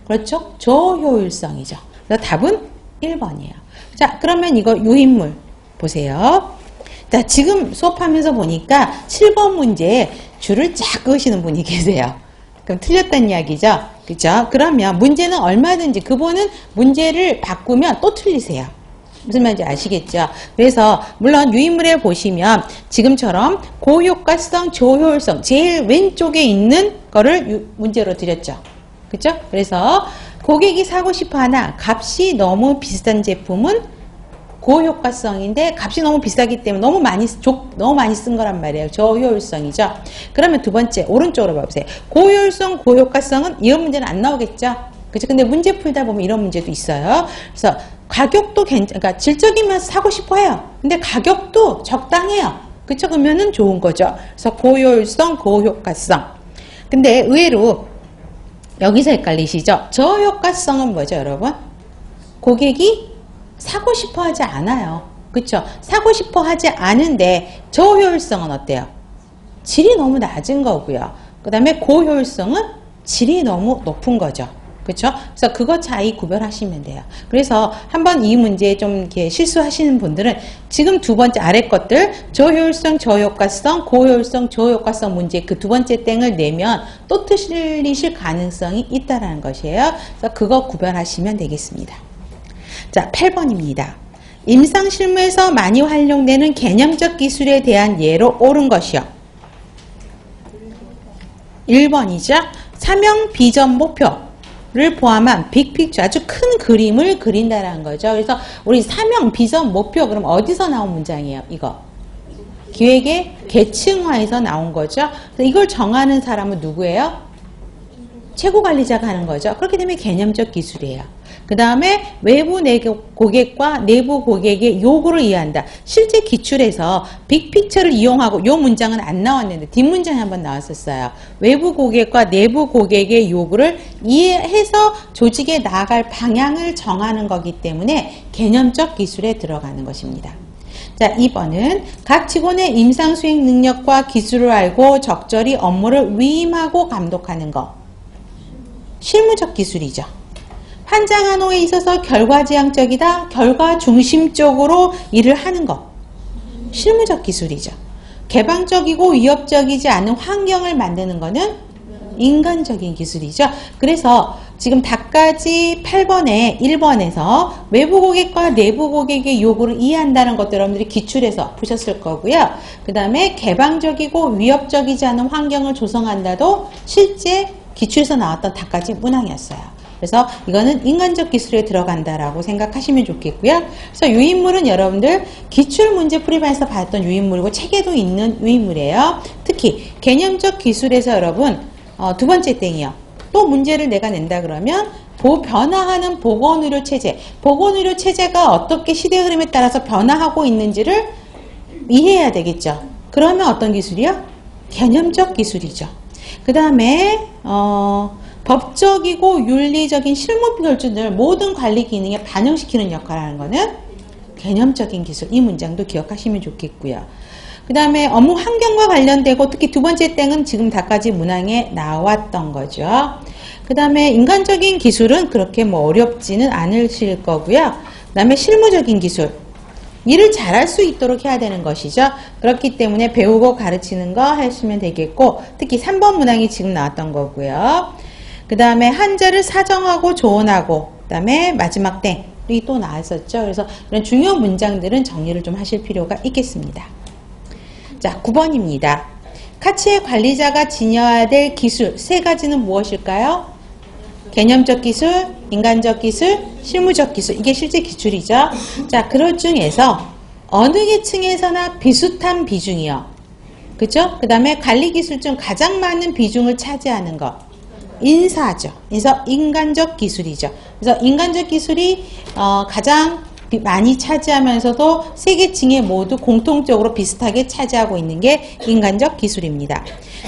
그렇죠? 저효율성이죠. 그래서 답은 1번이에요. 자, 그러면 이거 유인물 보세요. 자, 지금 수업하면서 보니까 7번 문제에 줄을 쫙 그으시는 분이 계세요. 그럼 틀렸다는 이야기죠? 그죠? 그러면 문제는 얼마든지 그분은 문제를 바꾸면 또 틀리세요. 무슨 말인지 아시겠죠? 그래서 물론 유인물에 보시면 지금처럼 고효과성, 저효율성 제일 왼쪽에 있는 거를 문제로 드렸죠. 그죠? 그래서 고객이 사고 싶어 하나 값이 너무 비싼 제품은 고효과성인데 값이 너무 비싸기 때문에 너무 많이 쓴 거란 말이에요. 저효율성이죠. 그러면 두 번째 오른쪽으로 봐보세요. 고효율성, 고효과성은 이런 문제는 안 나오겠죠. 그죠? 근데 문제 풀다 보면 이런 문제도 있어요. 그래서 가격도 그러니까 질적이면 사고 싶어 해요. 근데 가격도 적당해요. 그쵸? 그러면은 좋은 거죠. 그래서 고효율성, 고효과성. 근데 의외로 여기서 헷갈리시죠? 저효과성은 뭐죠, 여러분? 고객이 사고 싶어 하지 않아요. 그쵸? 사고 싶어 하지 않은데 저효율성은 어때요? 질이 너무 낮은 거고요. 그 다음에 고효율성은 질이 너무 높은 거죠. 그렇죠? 그래서 그거 차이 구별하시면 돼요. 그래서 한번 이 문제에 좀 이렇게 실수하시는 분들은 지금 두 번째 아래 것들 저효율성, 저효과성, 고효율성, 저효과성 문제 그 두 번째 땡을 내면 또 틀리실 가능성이 있다라는 것이에요. 그래서 그거 구별하시면 되겠습니다. 자, 8번입니다. 임상 실무에서 많이 활용되는 개념적 기술에 대한 예로 옳은 것이요. 1번이죠. 사명, 비전, 목표를 포함한 빅픽처, 아주 큰 그림을 그린다라는 거죠. 그래서 우리 사명, 비전, 목표 그럼 어디서 나온 문장이에요? 이거. 기획의 계층화에서 나온 거죠. 그래서 이걸 정하는 사람은 누구예요? 최고 관리자가 하는 거죠. 그렇게 되면 개념적 기술이에요. 그 다음에 외부 고객과 내부 고객의 요구를 이해한다. 실제 기출에서 빅픽처를 이용하고 요 문장은 안 나왔는데 뒷문장에 한번 나왔었어요. 외부 고객과 내부 고객의 요구를 이해해서 조직에 나아갈 방향을 정하는 거기 때문에 개념적 기술에 들어가는 것입니다. 자, 2번은 각 직원의 임상 수행 능력과 기술을 알고 적절히 업무를 위임하고 감독하는 것. 실무적 기술이죠. 환자 간호에 있어서 결과지향적이다, 결과 중심적으로 일을 하는 것. 실무적 기술이죠. 개방적이고 위협적이지 않은 환경을 만드는 것은 인간적인 기술이죠. 그래서 지금 답까지 8번에 1번에서 외부 고객과 내부 고객의 요구를 이해한다는 것들 여러분들이 기출에서 보셨을 거고요. 그 다음에 개방적이고 위협적이지 않은 환경을 조성한다도 실제 기출에서 나왔던 답까지 문항이었어요. 그래서 이거는 인간적 기술에 들어간다라고 생각하시면 좋겠고요. 그래서 유인물은 여러분들 기출문제 풀이반에서 봤던 유인물이고 책에도 있는 유인물이에요. 특히 개념적 기술에서 여러분 두 번째 땡이요. 또 문제를 내가 낸다 그러면 변화하는 보건의료 체제, 보건의료 체제가 어떻게 시대 흐름에 따라서 변화하고 있는지를 이해해야 되겠죠. 그러면 어떤 기술이요? 개념적 기술이죠. 그 다음에 법적이고 윤리적인 실무標準을 모든 관리 기능에 반영시키는 역할을 하는 것은 개념적인 기술. 이 문장도 기억하시면 좋겠고요. 그 다음에 업무 환경과 관련되고 특히 두 번째 땡은 지금 다까지 문항에 나왔던 거죠. 그 다음에 인간적인 기술은 그렇게 뭐 어렵지는 않으실 거고요. 그 다음에 실무적인 기술. 일을 잘할 수 있도록 해야 되는 것이죠. 그렇기 때문에 배우고 가르치는 거 하시면 되겠고 특히 3번 문항이 지금 나왔던 거고요. 그 다음에 환자를 사정하고 조언하고 그 다음에 마지막 땡이 또 나왔었죠. 그래서 이런 중요 문장들은 정리를 좀 하실 필요가 있겠습니다. 자, 9번입니다. 카츠의 관리자가 지녀야 될 기술 세 가지는 무엇일까요? 개념적 기술, 인간적 기술, 실무적 기술. 이게 실제 기술이죠. 자, 그럴 중에서 어느 계층에서나 비슷한 비중이요. 그죠? 그 다음에 관리 기술 중 가장 많은 비중을 차지하는 것. 인사죠. 그래서 인간적 기술이죠. 그래서 인간적 기술이 가장 많이 차지하면서도 세 계층에 모두 공통적으로 비슷하게 차지하고 있는 게 인간적 기술입니다.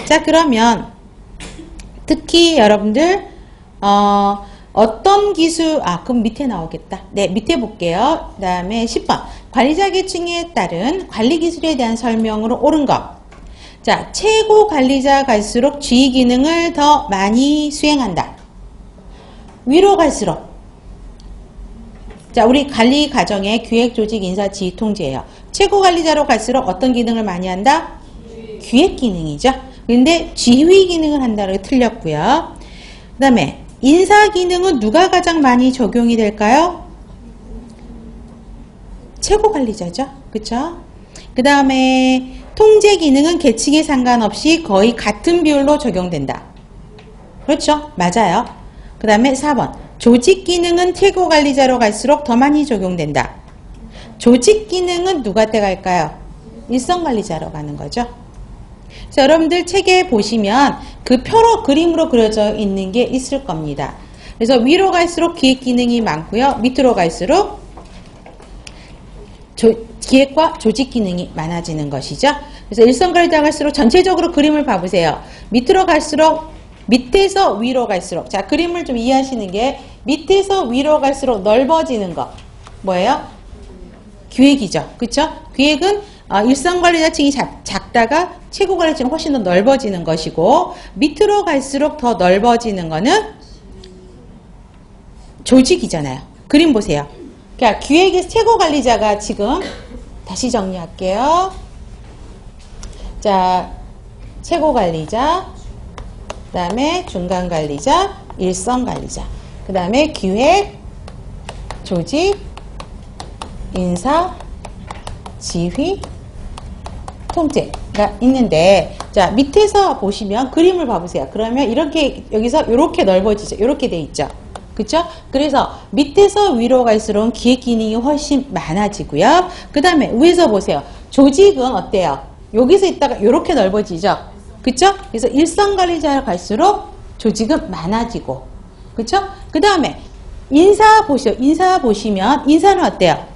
자, 그러면 특히 여러분들 어떤 기술, 그럼 밑에 나오겠다. 네, 밑에 볼게요. 그 다음에 10번. 관리자 계층에 따른 관리 기술에 대한 설명으로 옳은 것. 자, 최고 관리자 갈수록 지휘 기능을 더 많이 수행한다. 위로 갈수록. 자, 우리 관리 과정의 기획, 조직, 인사, 지휘, 통제예요. 최고 관리자로 갈수록 어떤 기능을 많이 한다? 기획 기능이죠. 근데 지휘 기능을 한다고 틀렸고요. 그 다음에 인사 기능은 누가 가장 많이 적용이 될까요? 최고 관리자죠. 그쵸? 그 다음에 통제 기능은 계층에 상관없이 거의 같은 비율로 적용된다. 그렇죠? 맞아요. 그 다음에 4번. 조직 기능은 최고 관리자로 갈수록 더 많이 적용된다. 조직 기능은 누구한테 갈까요? 일선 관리자로 가는 거죠. 그래서 여러분들 책에 보시면 그 표로 그림으로 그려져 있는 게 있을 겁니다. 그래서 위로 갈수록 기획 기능이 많고요. 밑으로 갈수록 기획과 조직 기능이 많아지는 것이죠. 그래서 일선 관리자 갈수록 전체적으로 그림을 봐보세요. 밑으로 갈수록 밑에서 위로 갈수록 자, 그림을 좀 이해하시는 게 밑에서 위로 갈수록 넓어지는 거 뭐예요? 기획이죠. 그쵸? 기획은 일선 관리자층이 작다가 최고 관리자층은 훨씬 더 넓어지는 것이고 밑으로 갈수록 더 넓어지는 거는 조직이잖아요. 그림 보세요. 그러니까 기획의 최고관리자가 지금 다시 정리할게요. 자, 최고관리자, 그 다음에 중간관리자, 일선관리자, 그 다음에 기획, 조직, 인사, 지휘, 통제가 있는데, 자, 밑에서 보시면 그림을 봐보세요. 그러면 이렇게, 여기서 이렇게 넓어지죠. 이렇게 돼 있죠. 그쵸? 그래서 밑에서 위로 갈수록 기획 기능이 훨씬 많아지고요. 그 다음에 위에서 보세요. 조직은 어때요? 여기서 있다가 이렇게 넓어지죠. 그쵸? 그래서 일선관리자로 갈수록 조직은 많아지고, 그쵸? 그 다음에 인사 보시죠. 인사 보시면 인사는 어때요?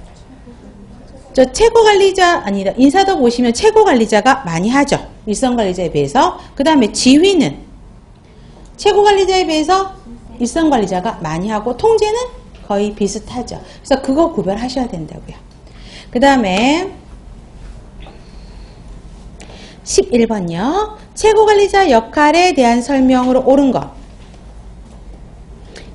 저 최고관리자 아니라 인사도 보시면 최고관리자가 많이 하죠. 일선관리자에 비해서. 그 다음에 지휘는 최고관리자에 비해서 일선관리자가 많이 하고, 통제는 거의 비슷하죠. 그래서 그거 구별하셔야 된다고요. 그 다음에 11번요. 최고관리자 역할에 대한 설명으로 옳은 것.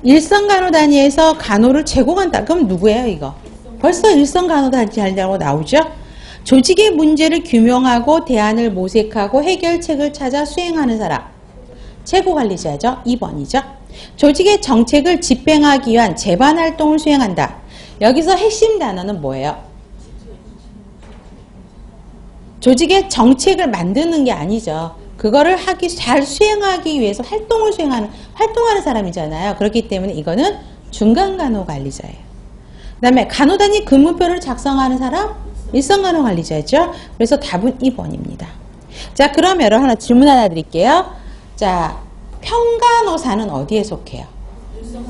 일선간호단위에서 간호를 제공한다. 그럼 누구예요, 이거? 벌써 일선간호단위 하려고 나오죠? 조직의 문제를 규명하고 대안을 모색하고 해결책을 찾아 수행하는 사람. 최고관리자죠. 2번이죠. 조직의 정책을 집행하기 위한 재반활동을 수행한다. 여기서 핵심 단어는 뭐예요? 조직의 정책을 만드는 게 아니죠. 그거를 잘 수행하기 위해서 활동하는 사람이잖아요. 그렇기 때문에 이거는 중간간호관리자예요. 그 다음에 간호단위 근무표를 작성하는 사람? 일선간호관리자죠. 그래서 답은 2번입니다. 자, 그럼 여러분 질문 하나 드릴게요. 자, 평간호사는 어디에 속해요?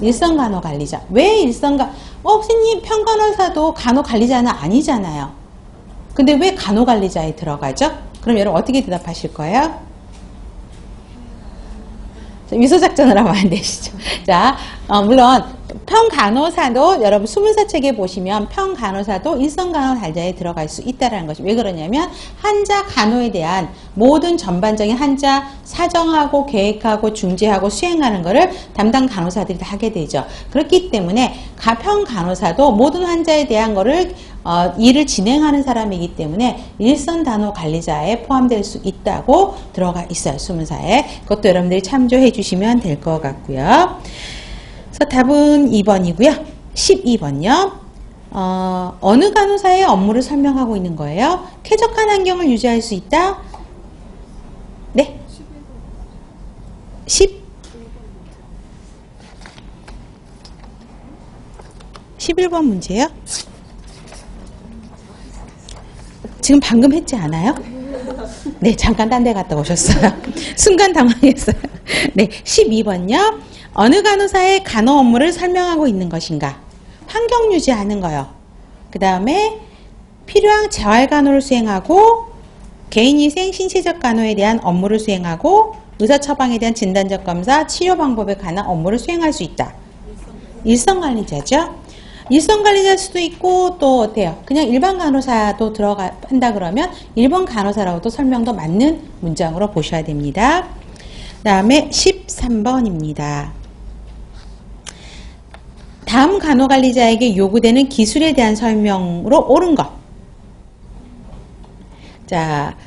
일선간호관리자. 왜 선생님 평간호사도 간호관리자는 아니잖아요. 근데 왜 간호관리자에 들어가죠? 그럼 여러분 어떻게 대답하실 거예요? 미소작전을 하면 안 되시죠? 자, 물론 평간호사도 여러분 수문사책에 보시면 평간호사도 일선간호관리자에 들어갈 수 있다는 것이 왜 그러냐면 환자 간호에 대한 모든 전반적인 환자 사정하고 계획하고 중재하고 수행하는 것을 담당 간호사들이 다 하게 되죠. 그렇기 때문에 평간호사도 모든 환자에 대한 거를 일을 진행하는 사람이기 때문에 일선간호관리자에 포함될 수 있다고 들어가 있어요. 수문사에. 그것도 여러분들이 참조해 주시면 될 것 같고요. 그래서 답은 2번이고요. 12번요. 어느 간호사의 업무를 설명하고 있는 거예요? 쾌적한 환경을 유지할 수 있다? 네? 11번 문제요? 지금 방금 했지 않아요? 네, 잠깐 딴 데 갔다 오셨어요. 순간 당황했어요. 네, 12번요. 어느 간호사의 간호 업무를 설명하고 있는 것인가? 환경 유지하는 거요. 그 다음에 필요한 재활간호를 수행하고 개인위생 신체적 간호에 대한 업무를 수행하고 의사 처방에 대한 진단적 검사, 치료 방법에 관한 업무를 수행할 수 있다. 일선관리자죠. 일선관리자일 수도 있고 또 어때요? 그냥 일반 간호사도 한다 그러면 일반 간호사라고도 설명도 맞는 문장으로 보셔야 됩니다. 그 다음에 13번입니다. 다음 간호관리자에게 요구되는 기술에 대한 설명으로 옳은 것. 자,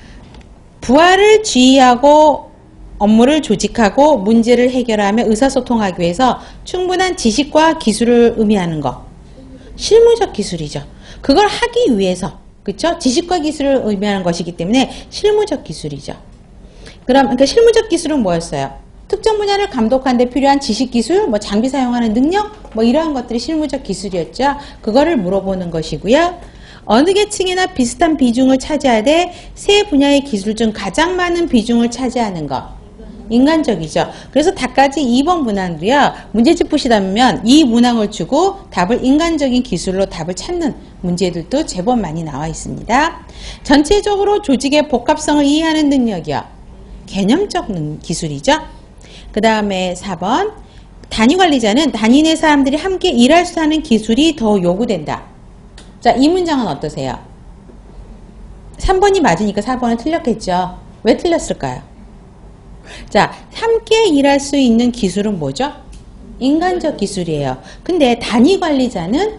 부하를 지휘하고 업무를 조직하고 문제를 해결하며 의사소통하기 위해서 충분한 지식과 기술을 의미하는 것. 실무적 기술이죠. 그걸 하기 위해서, 그쵸? 지식과 기술을 의미하는 것이기 때문에 실무적 기술이죠. 그러니까 실무적 기술은 뭐였어요? 특정 분야를 감독하는 데 필요한 지식 기술, 장비 사용하는 능력, 이러한 것들이 실무적 기술이었죠. 그거를 물어보는 것이고요. 어느 계층이나 비슷한 비중을 차지하되 세 분야의 기술 중 가장 많은 비중을 차지하는 것. 인간적이죠. 그래서 답까지 2번 문항도요. 문제집 보시다면 이 문항을 주고 답을 인간적인 기술로 답을 찾는 문제들도 제법 많이 나와 있습니다. 전체적으로 조직의 복합성을 이해하는 능력이요. 개념적 기술이죠. 그 다음에 4번 단위관리자는 단위 내 사람들이 함께 일할 수 있는 기술이 더 요구된다. 자, 이 문장은 어떠세요? 3번이 맞으니까 4번은 틀렸겠죠. 왜 틀렸을까요? 자, 함께 일할 수 있는 기술은 뭐죠? 인간적 기술이에요. 근데 단위 관리자는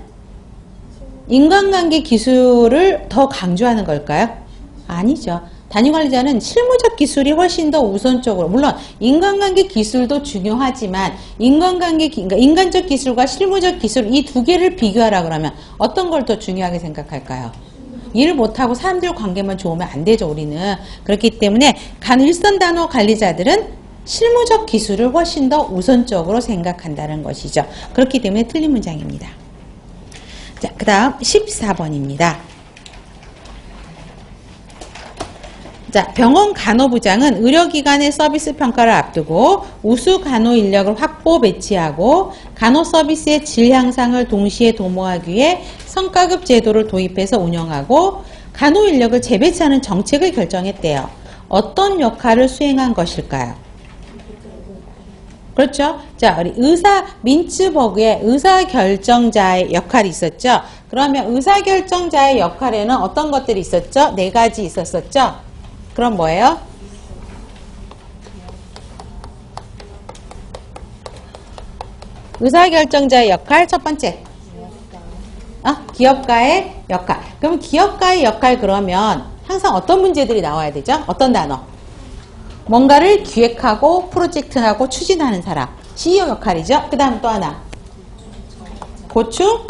인간관계 기술을 더 강조하는 걸까요? 아니죠. 단위 관리자는 실무적 기술이 훨씬 더 우선적으로, 물론 인간관계 기술도 중요하지만 그러니까 인간적 기술과 실무적 기술 이 두 개를 비교하라 그러면 어떤 걸 더 중요하게 생각할까요? 일을 못하고 사람들 관계만 좋으면 안 되죠, 우리는. 그렇기 때문에 일선 단원 관리자들은 실무적 기술을 훨씬 더 우선적으로 생각한다는 것이죠. 그렇기 때문에 틀린 문장입니다. 자, 그 다음 14번입니다. 자, 병원 간호부장은 의료기관의 서비스 평가를 앞두고 우수 간호 인력을 확보 배치하고 간호 서비스의 질 향상을 동시에 도모하기 위해 성과급 제도를 도입해서 운영하고 간호 인력을 재배치하는 정책을 결정했대요. 어떤 역할을 수행한 것일까요? 그렇죠? 자, 우리 민츠버그의 의사결정자의 역할이 있었죠? 그러면 의사결정자의 역할에는 어떤 것들이 있었죠? 4가지 있었었죠? 그럼 뭐예요? 의사결정자의 역할 첫 번째. 기업가의 역할. 그럼 기업가의 역할 그러면 항상 어떤 문제들이 나와야 되죠? 어떤 단어? 뭔가를 기획하고 프로젝트하고 추진하는 사람. CEO 역할이죠. 그 다음 또 하나. 고충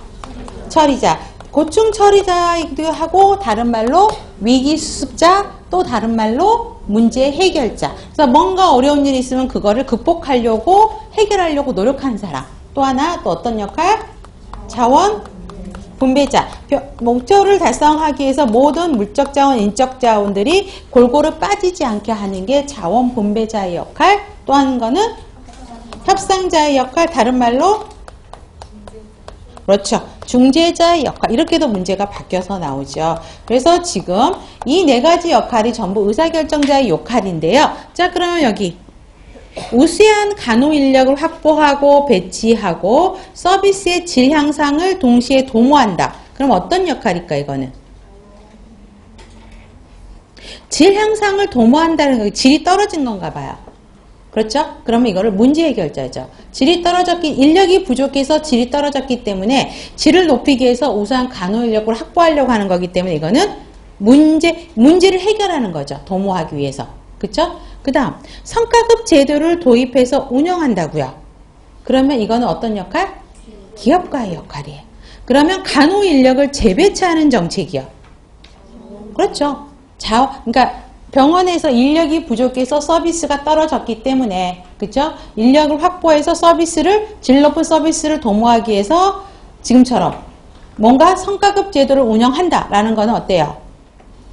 처리자. 고충 처리자이기도 하고 다른 말로 위기 수습자 또 다른 말로 문제 해결자. 그래서 뭔가 어려운 일이 있으면 그거를 극복하려고 해결하려고 노력하는 사람. 또 하나 또 어떤 역할? 자원 분배자. 목표를 달성하기 위해서 모든 물적 자원, 인적 자원들이 골고루 빠지지 않게 하는 게 자원 분배자의 역할. 또 한 거는 협상자의 역할. 다른 말로 그렇죠. 중재자의 역할. 이렇게도 문제가 바뀌어서 나오죠. 그래서 지금 이 4가지 역할이 전부 의사결정자의 역할인데요. 자, 그러면 여기 우수한 간호 인력을 확보하고 배치하고 서비스의 질 향상을 동시에 도모한다. 그럼 어떤 역할일까 이거는? 질 향상을 도모한다는 거 질이 떨어진 건가 봐요. 그렇죠? 그러면 이거를 문제 해결자죠. 질이 인력이 부족해서 질이 떨어졌기 때문에 질을 높이기 위해서 우수한 간호 인력을 확보하려고 하는 거기 때문에 이거는 문제를 해결하는 거죠. 도모하기 위해서. 그렇죠? 그 다음 성과급 제도를 도입해서 운영한다고요. 그러면 이거는 어떤 역할? 기업가의 역할이에요. 그러면 간호 인력을 재배치하는 정책이요. 그렇죠. 그러니까 병원에서 인력이 부족해서 서비스가 떨어졌기 때문에 그렇죠? 인력을 확보해서 질 높은 서비스를 도모하기 위해서 지금처럼 뭔가 성과급 제도를 운영한다라는 거는 어때요?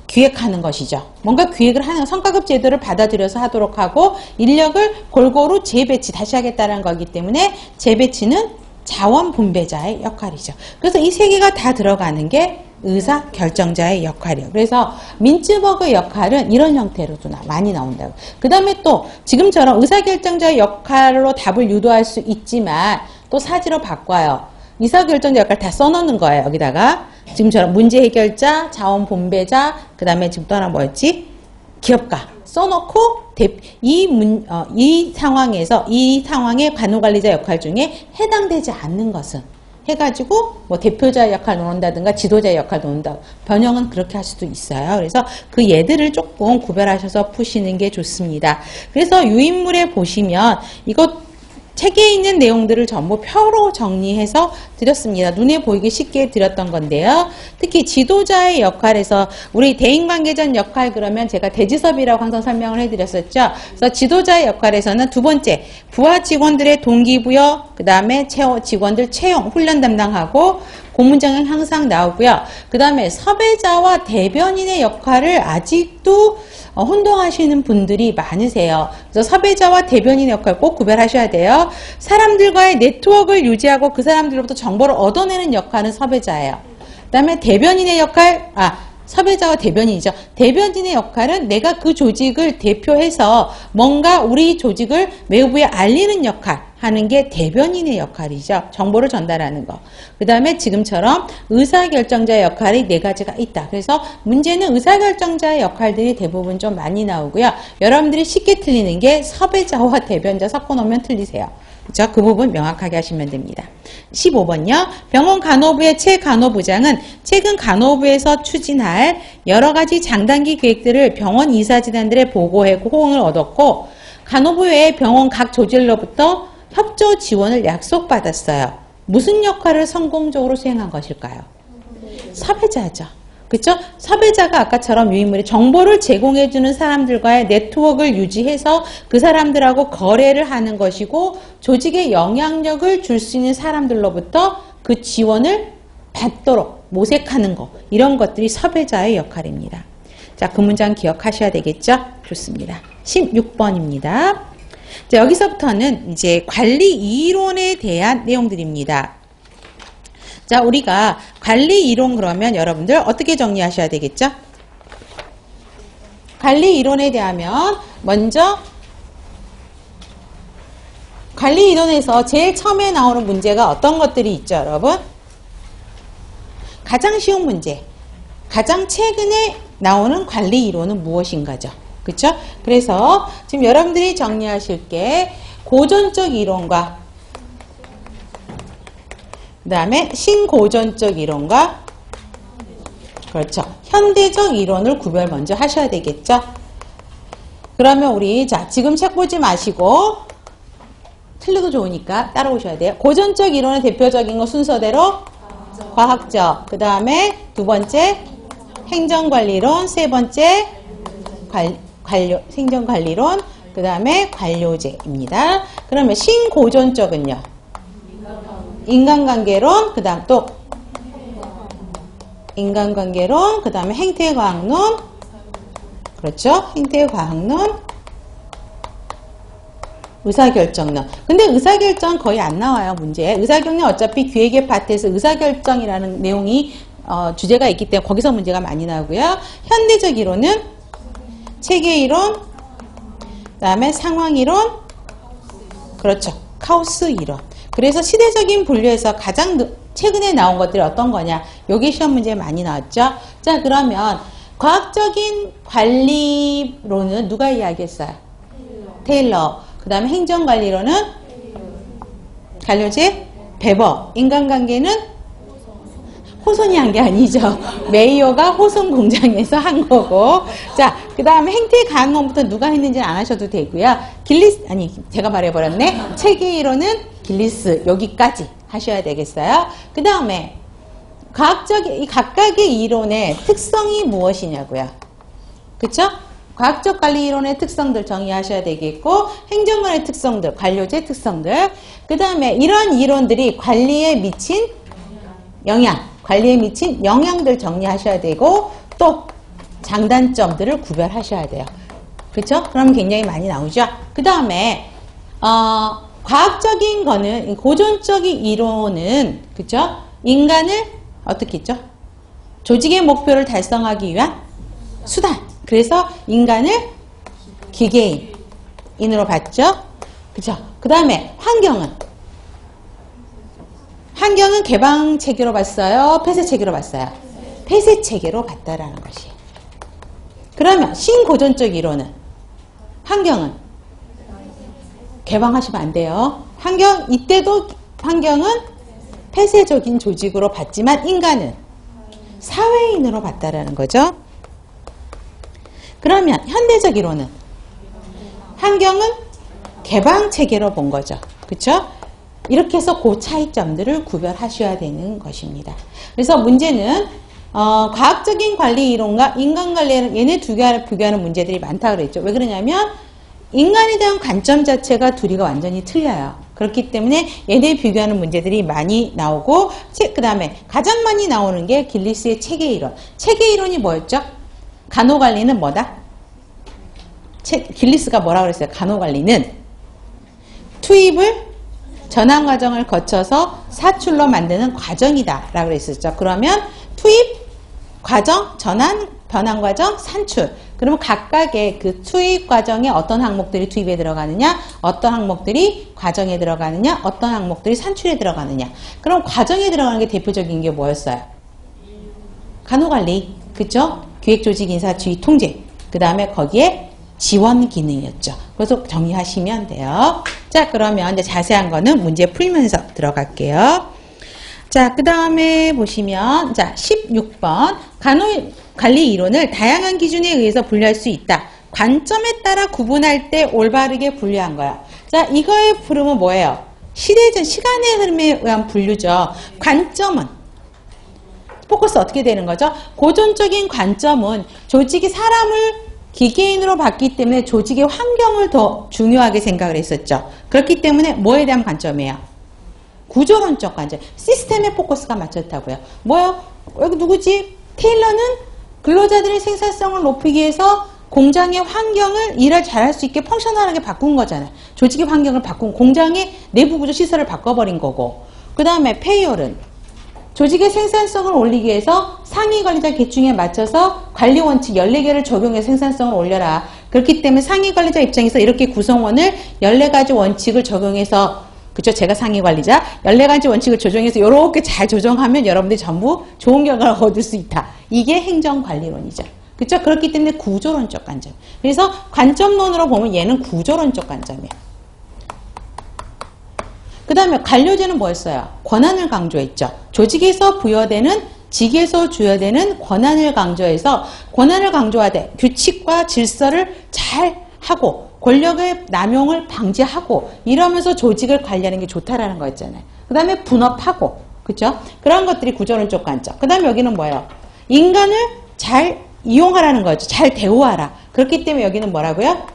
기획하는 것이죠. 뭔가 기획을 하는 성과급 제도를 받아들여서 하도록 하고 인력을 골고루 다시 하겠다는 거기 때문에 재배치는 자원 분배자의 역할이죠. 그래서 이 3개가 다 들어가는 게 의사결정자의 역할이에요. 그래서 민츠버그 역할은 이런 형태로도 많이 나온다고. 그 다음에 또 지금처럼 의사결정자의 역할로 답을 유도할 수 있지만 또 사지로 바꿔요. 의사결정자 역할 다 써놓는 거예요. 여기다가 지금처럼 문제 해결자, 자원 분배자, 그 다음에 지금 또 하나 뭐였지? 기업가 써놓고 이 상황의 간호관리자 역할 중에 해당되지 않는 것은 해가지고 뭐 대표자의 역할 놓는다든가 지도자의 역할 놓는다. 변형은 그렇게 할 수도 있어요. 그래서 그 얘들을 조금 구별하셔서 푸시는 게 좋습니다. 그래서 유인물에 보시면 이거 책에 있는 내용들을 전부 표로 정리해서 드렸습니다. 눈에 보이기 쉽게 드렸던 건데요. 특히 지도자의 역할에서 우리 대인관계자 역할 그러면 제가 대지섭이라고 항상 설명을 해드렸었죠. 그래서 지도자의 역할에서는 두 번째 부하 직원들의 동기부여, 그 다음에 직원들 채용, 훈련 담당하고 고문장은 항상 나오고요. 그 다음에 섭외자와 대변인의 역할을 아직도 혼동하시는 분들이 많으세요. 그래서 섭외자와 대변인의 역할 꼭 구별하셔야 돼요. 사람들과의 네트워크를 유지하고 그 사람들로부터 정보를 얻어내는 역할은 섭외자예요. 그 다음에 대변인의 역할, 섭외자와 대변인이죠. 대변인의 역할은 내가 그 조직을 대표해서 뭔가 우리 조직을 외부에 알리는 역할 하는 게 대변인의 역할이죠. 정보를 전달하는 거. 그 다음에 지금처럼 의사결정자의 역할이 네 가지가 있다. 그래서 문제는 의사결정자의 역할들이 대부분 좀 많이 나오고요. 여러분들이 쉽게 틀리는 게 섭외자와 대변자 섞어놓으면 틀리세요. 그렇죠? 그 부분 명확하게 하시면 됩니다. 15번요. 병원 간호부의 최 간호부장은 최근 간호부에서 추진할 여러 가지 장단기 계획들을 병원 이사진단들에 보고하고 호응을 얻었고 간호부 외에 병원 각 조직으로부터 협조 지원을 약속받았어요. 무슨 역할을 성공적으로 수행한 것일까요? 섭외자죠. 그렇죠? 섭외자가 아까처럼 유인물이 정보를 제공해주는 사람들과의 네트워크를 유지해서 그 사람들하고 거래를 하는 것이고 조직에 영향력을 줄 수 있는 사람들로부터 그 지원을 받도록 모색하는 거 이런 것들이 섭외자의 역할입니다. 자, 그 문장 기억하셔야 되겠죠? 좋습니다. 16번입니다. 자, 여기서부터는 이제 관리 이론에 대한 내용들입니다. 자, 우리가 관리 이론 그러면 여러분들 어떻게 정리하셔야 되겠죠? 관리 이론에 대하면 먼저 관리 이론에서 제일 처음에 나오는 문제가 어떤 것들이 있죠, 여러분? 가장 쉬운 문제. 가장 최근에 나오는 관리 이론은 무엇인가죠? 그렇죠? 그래서 지금 여러분들이 정리하실 게 고전적 이론과 그 다음에 신고전적 이론과 그렇죠. 현대적 이론을 구별 먼저 하셔야 되겠죠. 그러면 우리 자 지금 책 보지 마시고 틀려도 좋으니까 따라오셔야 돼요. 고전적 이론의 대표적인 거 순서대로 과학적, 그 다음에 두 번째 행정관리론, 세 번째 행정관리론, 그 다음에 관료제입니다. 그러면 신고전적은요. 인간관계론, 그 다음 또 인간관계론, 그 다음에 행태과학론, 그렇죠? 행태과학론, 의사결정론. 근데 의사결정 거의 안 나와요, 문제에. 의사결정은 어차피 기획의 파트에서 의사결정이라는 내용이 주제가 있기 때문에 거기서 문제가 많이 나오고요. 현대적 이론은 체계이론, 그 다음에 상황이론, 그렇죠. 카오스 이론. 그래서 시대적인 분류에서 가장 최근에 나온 것들이 어떤 거냐. 여기 시험 문제에 많이 나왔죠. 자, 그러면 과학적인 관리론은 누가 이야기했어요? 테일러. 그 다음에 행정관리론은 관료제 베버. 인간관계는 호손이 한 게 아니죠. 메이어가 호손 공장에서 한 거고. 자, 그 다음에 행태과학론부터 누가 했는지는 안 하셔도 되고요. 제가 말해버렸네. 체계이론은 길리스. 여기까지 하셔야 되겠어요. 그 다음에 이 각각의 이론의 특성이 무엇이냐고요. 그쵸? 과학적 관리 이론의 특성들 정의하셔야 되겠고, 행정관의 특성들, 관료제 특성들, 그 다음에 이런 이론들이 관리에 미친 관리에 미친 영향들 정리하셔야 되고, 또 장단점들을 구별하셔야 돼요. 그쵸? 그러면 굉장히 많이 나오죠? 그 다음에, 과학적인 거는, 고전적인 이론은, 그쵸? 인간을 어떻게 했죠? 조직의 목표를 달성하기 위한 수단. 그래서 인간을 기계인으로 봤죠? 그쵸? 그 다음에 환경은 개방 체계로 봤어요? 폐쇄 체계로 봤어요? 폐쇄 체계로 봤다라는 것이. 그러면 신고전적 이론은 환경은 개방하시면 안 돼요. 이때도 환경은 폐쇄적인 조직으로 봤지만 인간은 사회인으로 봤다라는 거죠. 그러면 현대적 이론은 환경은 개방 체계로 본 거죠. 그렇죠? 이렇게 해서 그 차이점들을 구별하셔야 되는 것입니다. 그래서 문제는 과학적인 관리 이론과 인간관리 이론 얘네 두 개를 비교하는 문제들이 많다고 그랬죠. 왜 그러냐면 인간에 대한 관점 자체가 둘이가 완전히 틀려요. 그렇기 때문에 얘네 비교하는 문제들이 많이 나오고, 그 다음에 가장 많이 나오는 게 길리스의 체계이론. 체계이론이 뭐였죠? 간호관리는 뭐다? 길리스가 뭐라고 그랬어요? 간호관리는 투입을 전환 과정을 거쳐서 사출로 만드는 과정이다 라고 그랬었죠. 그러면 투입, 과정, 전환, 변환 과정, 산출. 그러면 각각의 그 투입 과정에 어떤 항목들이 투입에 들어가느냐, 어떤 항목들이 과정에 들어가느냐, 어떤 항목들이 산출에 들어가느냐. 그럼 과정에 들어가는 게 대표적인 게 뭐였어요? 간호관리, 그쵸? 기획조직인사 지휘 통제. 그 다음에 거기에 지원 기능이었죠. 그래서 정리하시면 돼요. 자, 그러면 이제 자세한 거는 문제 풀면서 들어갈게요. 자, 그 다음에 보시면, 자, 16번. 간호관리 이론을 다양한 기준에 의해서 분류할 수 있다. 관점에 따라 구분할 때 올바르게 분류한 거야. 자, 이거의 부름은 뭐예요? 시간의 흐름에 의한 분류죠. 관점은 포커스 어떻게 되는 거죠? 고전적인 관점은 조직이 사람을 기계인으로 봤기 때문에 조직의 환경을 더 중요하게 생각을 했었죠. 그렇기 때문에 뭐에 대한 관점이에요? 구조론적 관점. 시스템에 포커스가 맞췄다고요. 뭐요? 여기 누구지? 테일러는 근로자들의 생산성을 높이기 위해서 공장의 환경을 일을 잘할 수 있게 펑셔널하게 바꾼 거잖아요. 조직의 환경을 바꾼, 공장의 내부 구조 시설을 바꿔버린 거고. 그 다음에 페이올은 조직의 생산성을 올리기 위해서 상위 관리자 계층에 맞춰서 관리 원칙 14개를 적용해서 생산성을 올려라. 그렇기 때문에 상위 관리자 입장에서 이렇게 구성원을 14가지 원칙을 적용해서, 그쵸? 제가 상위 관리자 14가지 원칙을 조정해서 이렇게 잘 조정하면 여러분들이 전부 좋은 결과를 얻을 수 있다. 이게 행정관리론이죠. 그쵸? 그렇기 때문에 구조론적 관점. 그래서 관점론으로 보면 얘는 구조론적 관점이에요. 그 다음에 관료제는 뭐였어요? 권한을 강조했죠. 조직에서 부여되는, 직에서 주어되는 권한을 강조해서 권한을 강조하되 규칙과 질서를 잘 하고 권력의 남용을 방지하고 이러면서 조직을 관리하는 게 좋다라는 거였잖아요. 그 다음에 분업하고, 그죠? 그런 것들이 구조론적 관점. 그 다음에 여기는 뭐예요? 인간을 잘 이용하라는 거죠. 잘 대우하라. 그렇기 때문에 여기는 뭐라고요?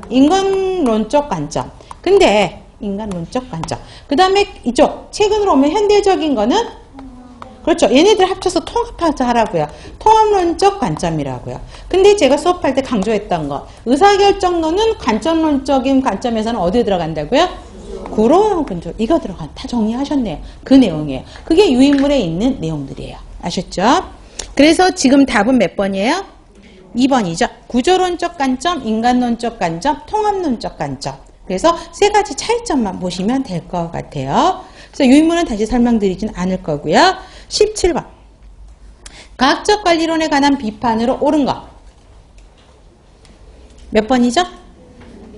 인간론적 관점. 근데 인간론적 관점. 그 다음에 이쪽 최근으로 오면 현대적인 거는 그렇죠. 얘네들 합쳐서 통합해서 하라고요. 통합론적 관점이라고요. 근데 제가 수업할 때 강조했던 거 의사결정론은 관점론적인 관점에서는 어디에 들어간다고요? 구로론 근조. 이거 들어간 다 정리하셨네요. 그 내용이에요. 그게 유인물에 있는 내용들이에요. 아셨죠? 그래서 지금 답은 몇 번이에요? 2번이죠. 구조론적 관점, 인간론적 관점, 통합론적 관점. 그래서 세 가지 차이점만 보시면 될 것 같아요. 그래서 유인물은 다시 설명드리진 않을 거고요. 17번. 과학적 관리론에 관한 비판으로 옳은 것. 몇 번이죠?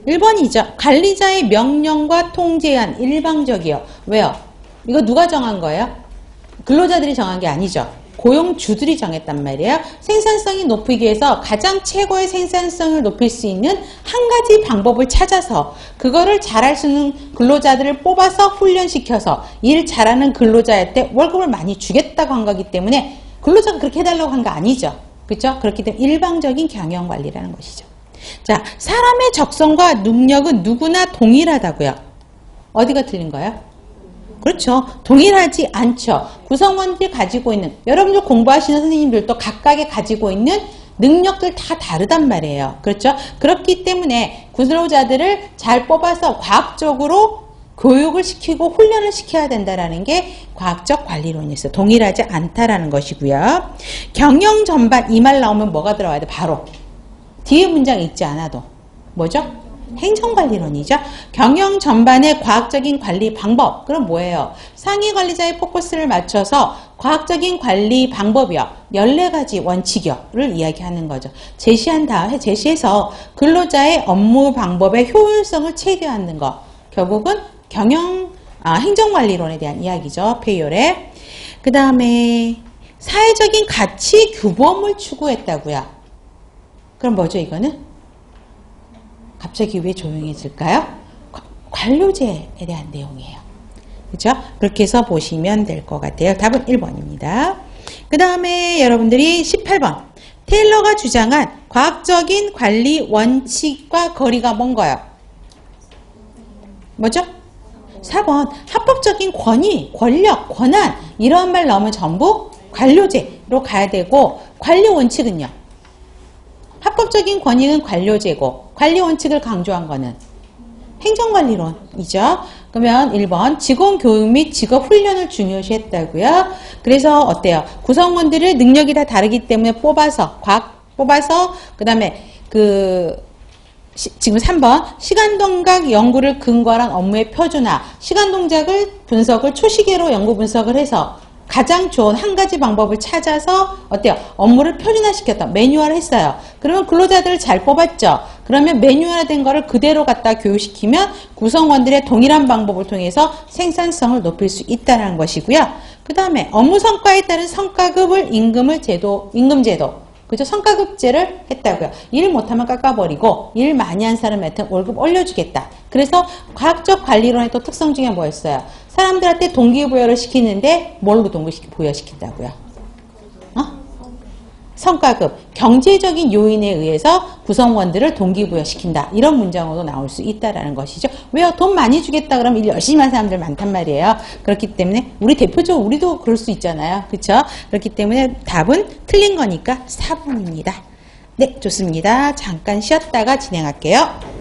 1번이죠. 관리자의 명령과 통제한 일방적이요. 왜요? 이거 누가 정한 거예요? 근로자들이 정한 게 아니죠. 고용주들이 정했단 말이에요. 생산성이 높이기 위해서 가장 최고의 생산성을 높일 수 있는 한 가지 방법을 찾아서 그거를 잘할 수 있는 근로자들을 뽑아서 훈련시켜서 일 잘하는 근로자한테 월급을 많이 주겠다고 한 거기 때문에 근로자가 그렇게 해달라고 한 거 아니죠. 그렇죠? 그렇기 때문에 일방적인 경영관리라는 것이죠. 자, 사람의 적성과 능력은 누구나 동일하다고요. 어디가 틀린 거예요? 그렇죠. 동일하지 않죠. 구성원들이 가지고 있는, 여러분들 공부하시는 선생님들도 각각의 가지고 있는 능력들 다 다르단 말이에요. 그렇죠. 그렇기 때문에 근로자들을 잘 뽑아서 과학적으로 교육을 시키고 훈련을 시켜야 된다는 게 과학적 관리론이 있어요. 동일하지 않다라는 것이고요. 경영 전반 이 말 나오면 뭐가 들어와야 돼? 바로 뒤에 문장 읽지 않아도 뭐죠? 행정관리론이죠. 경영 전반의 과학적인 관리 방법. 그럼 뭐예요? 상위 관리자의 포커스를 맞춰서 과학적인 관리 방법이요. 14가지 원칙이요를 이야기하는 거죠. 제시한 다음에 제시해서 근로자의 업무 방법의 효율성을 최대화하는 거. 결국은 행정관리론에 대한 이야기죠. 페이올에. 그 다음에 사회적인 가치 규범을 추구했다고요. 그럼 뭐죠 이거는? 갑자기 왜 조용해질까요? 관료제에 대한 내용이에요. 그렇죠? 그렇게 해서 보시면 될 것 같아요. 답은 1번입니다. 그 다음에 여러분들이 18번. 테일러가 주장한 과학적인 관리 원칙과 거리가 뭔가요? 뭐죠? 4번. 합법적인 권위, 권력, 권한 이러한 말 나오면 전부 관료제로 가야 되고 관리 원칙은요? 합법적인 권위는 관료제고 관리 원칙을 강조한 거는 행정관리론이죠. 그러면 1번 직원 교육 및 직업 훈련을 중요시했다고요. 그래서 어때요? 구성원들의 능력이 다 다르기 때문에 뽑아서 뽑아서 그다음에 지금 3번 시간동작 연구를 근거로 한 업무의 표준화, 시간동작을 분석을 초시계로 연구 분석을 해서 가장 좋은 한 가지 방법을 찾아서 어때요? 업무를 표준화시켰다. 매뉴얼을 했어요. 그러면 근로자들을 잘 뽑았죠. 그러면 매뉴얼화된 거를 그대로 갖다 교육시키면 구성원들의 동일한 방법을 통해서 생산성을 높일 수 있다는 것이고요. 그 다음에 업무 성과에 따른 성과급을 임금제도 그죠? 성과급제를 했다고요. 일 못하면 깎아버리고 일 많이 한 사람한테 월급 올려주겠다. 그래서 과학적 관리론의 또 특성 중에 뭐였어요? 사람들한테 동기부여를 시키는데 뭘로 동기부여시킨다고요? 성과급, 경제적인 요인에 의해서 구성원들을 동기부여시킨다. 이런 문장으로 나올 수 있다라는 것이죠. 왜요? 돈 많이 주겠다 그러면 일 열심히 하는 사람들 많단 말이에요. 그렇기 때문에 우리 대표적으로 우리도 그럴 수 있잖아요. 그렇죠? 그렇기 때문에 답은 틀린 거니까 4번입니다. 네, 좋습니다. 잠깐 쉬었다가 진행할게요.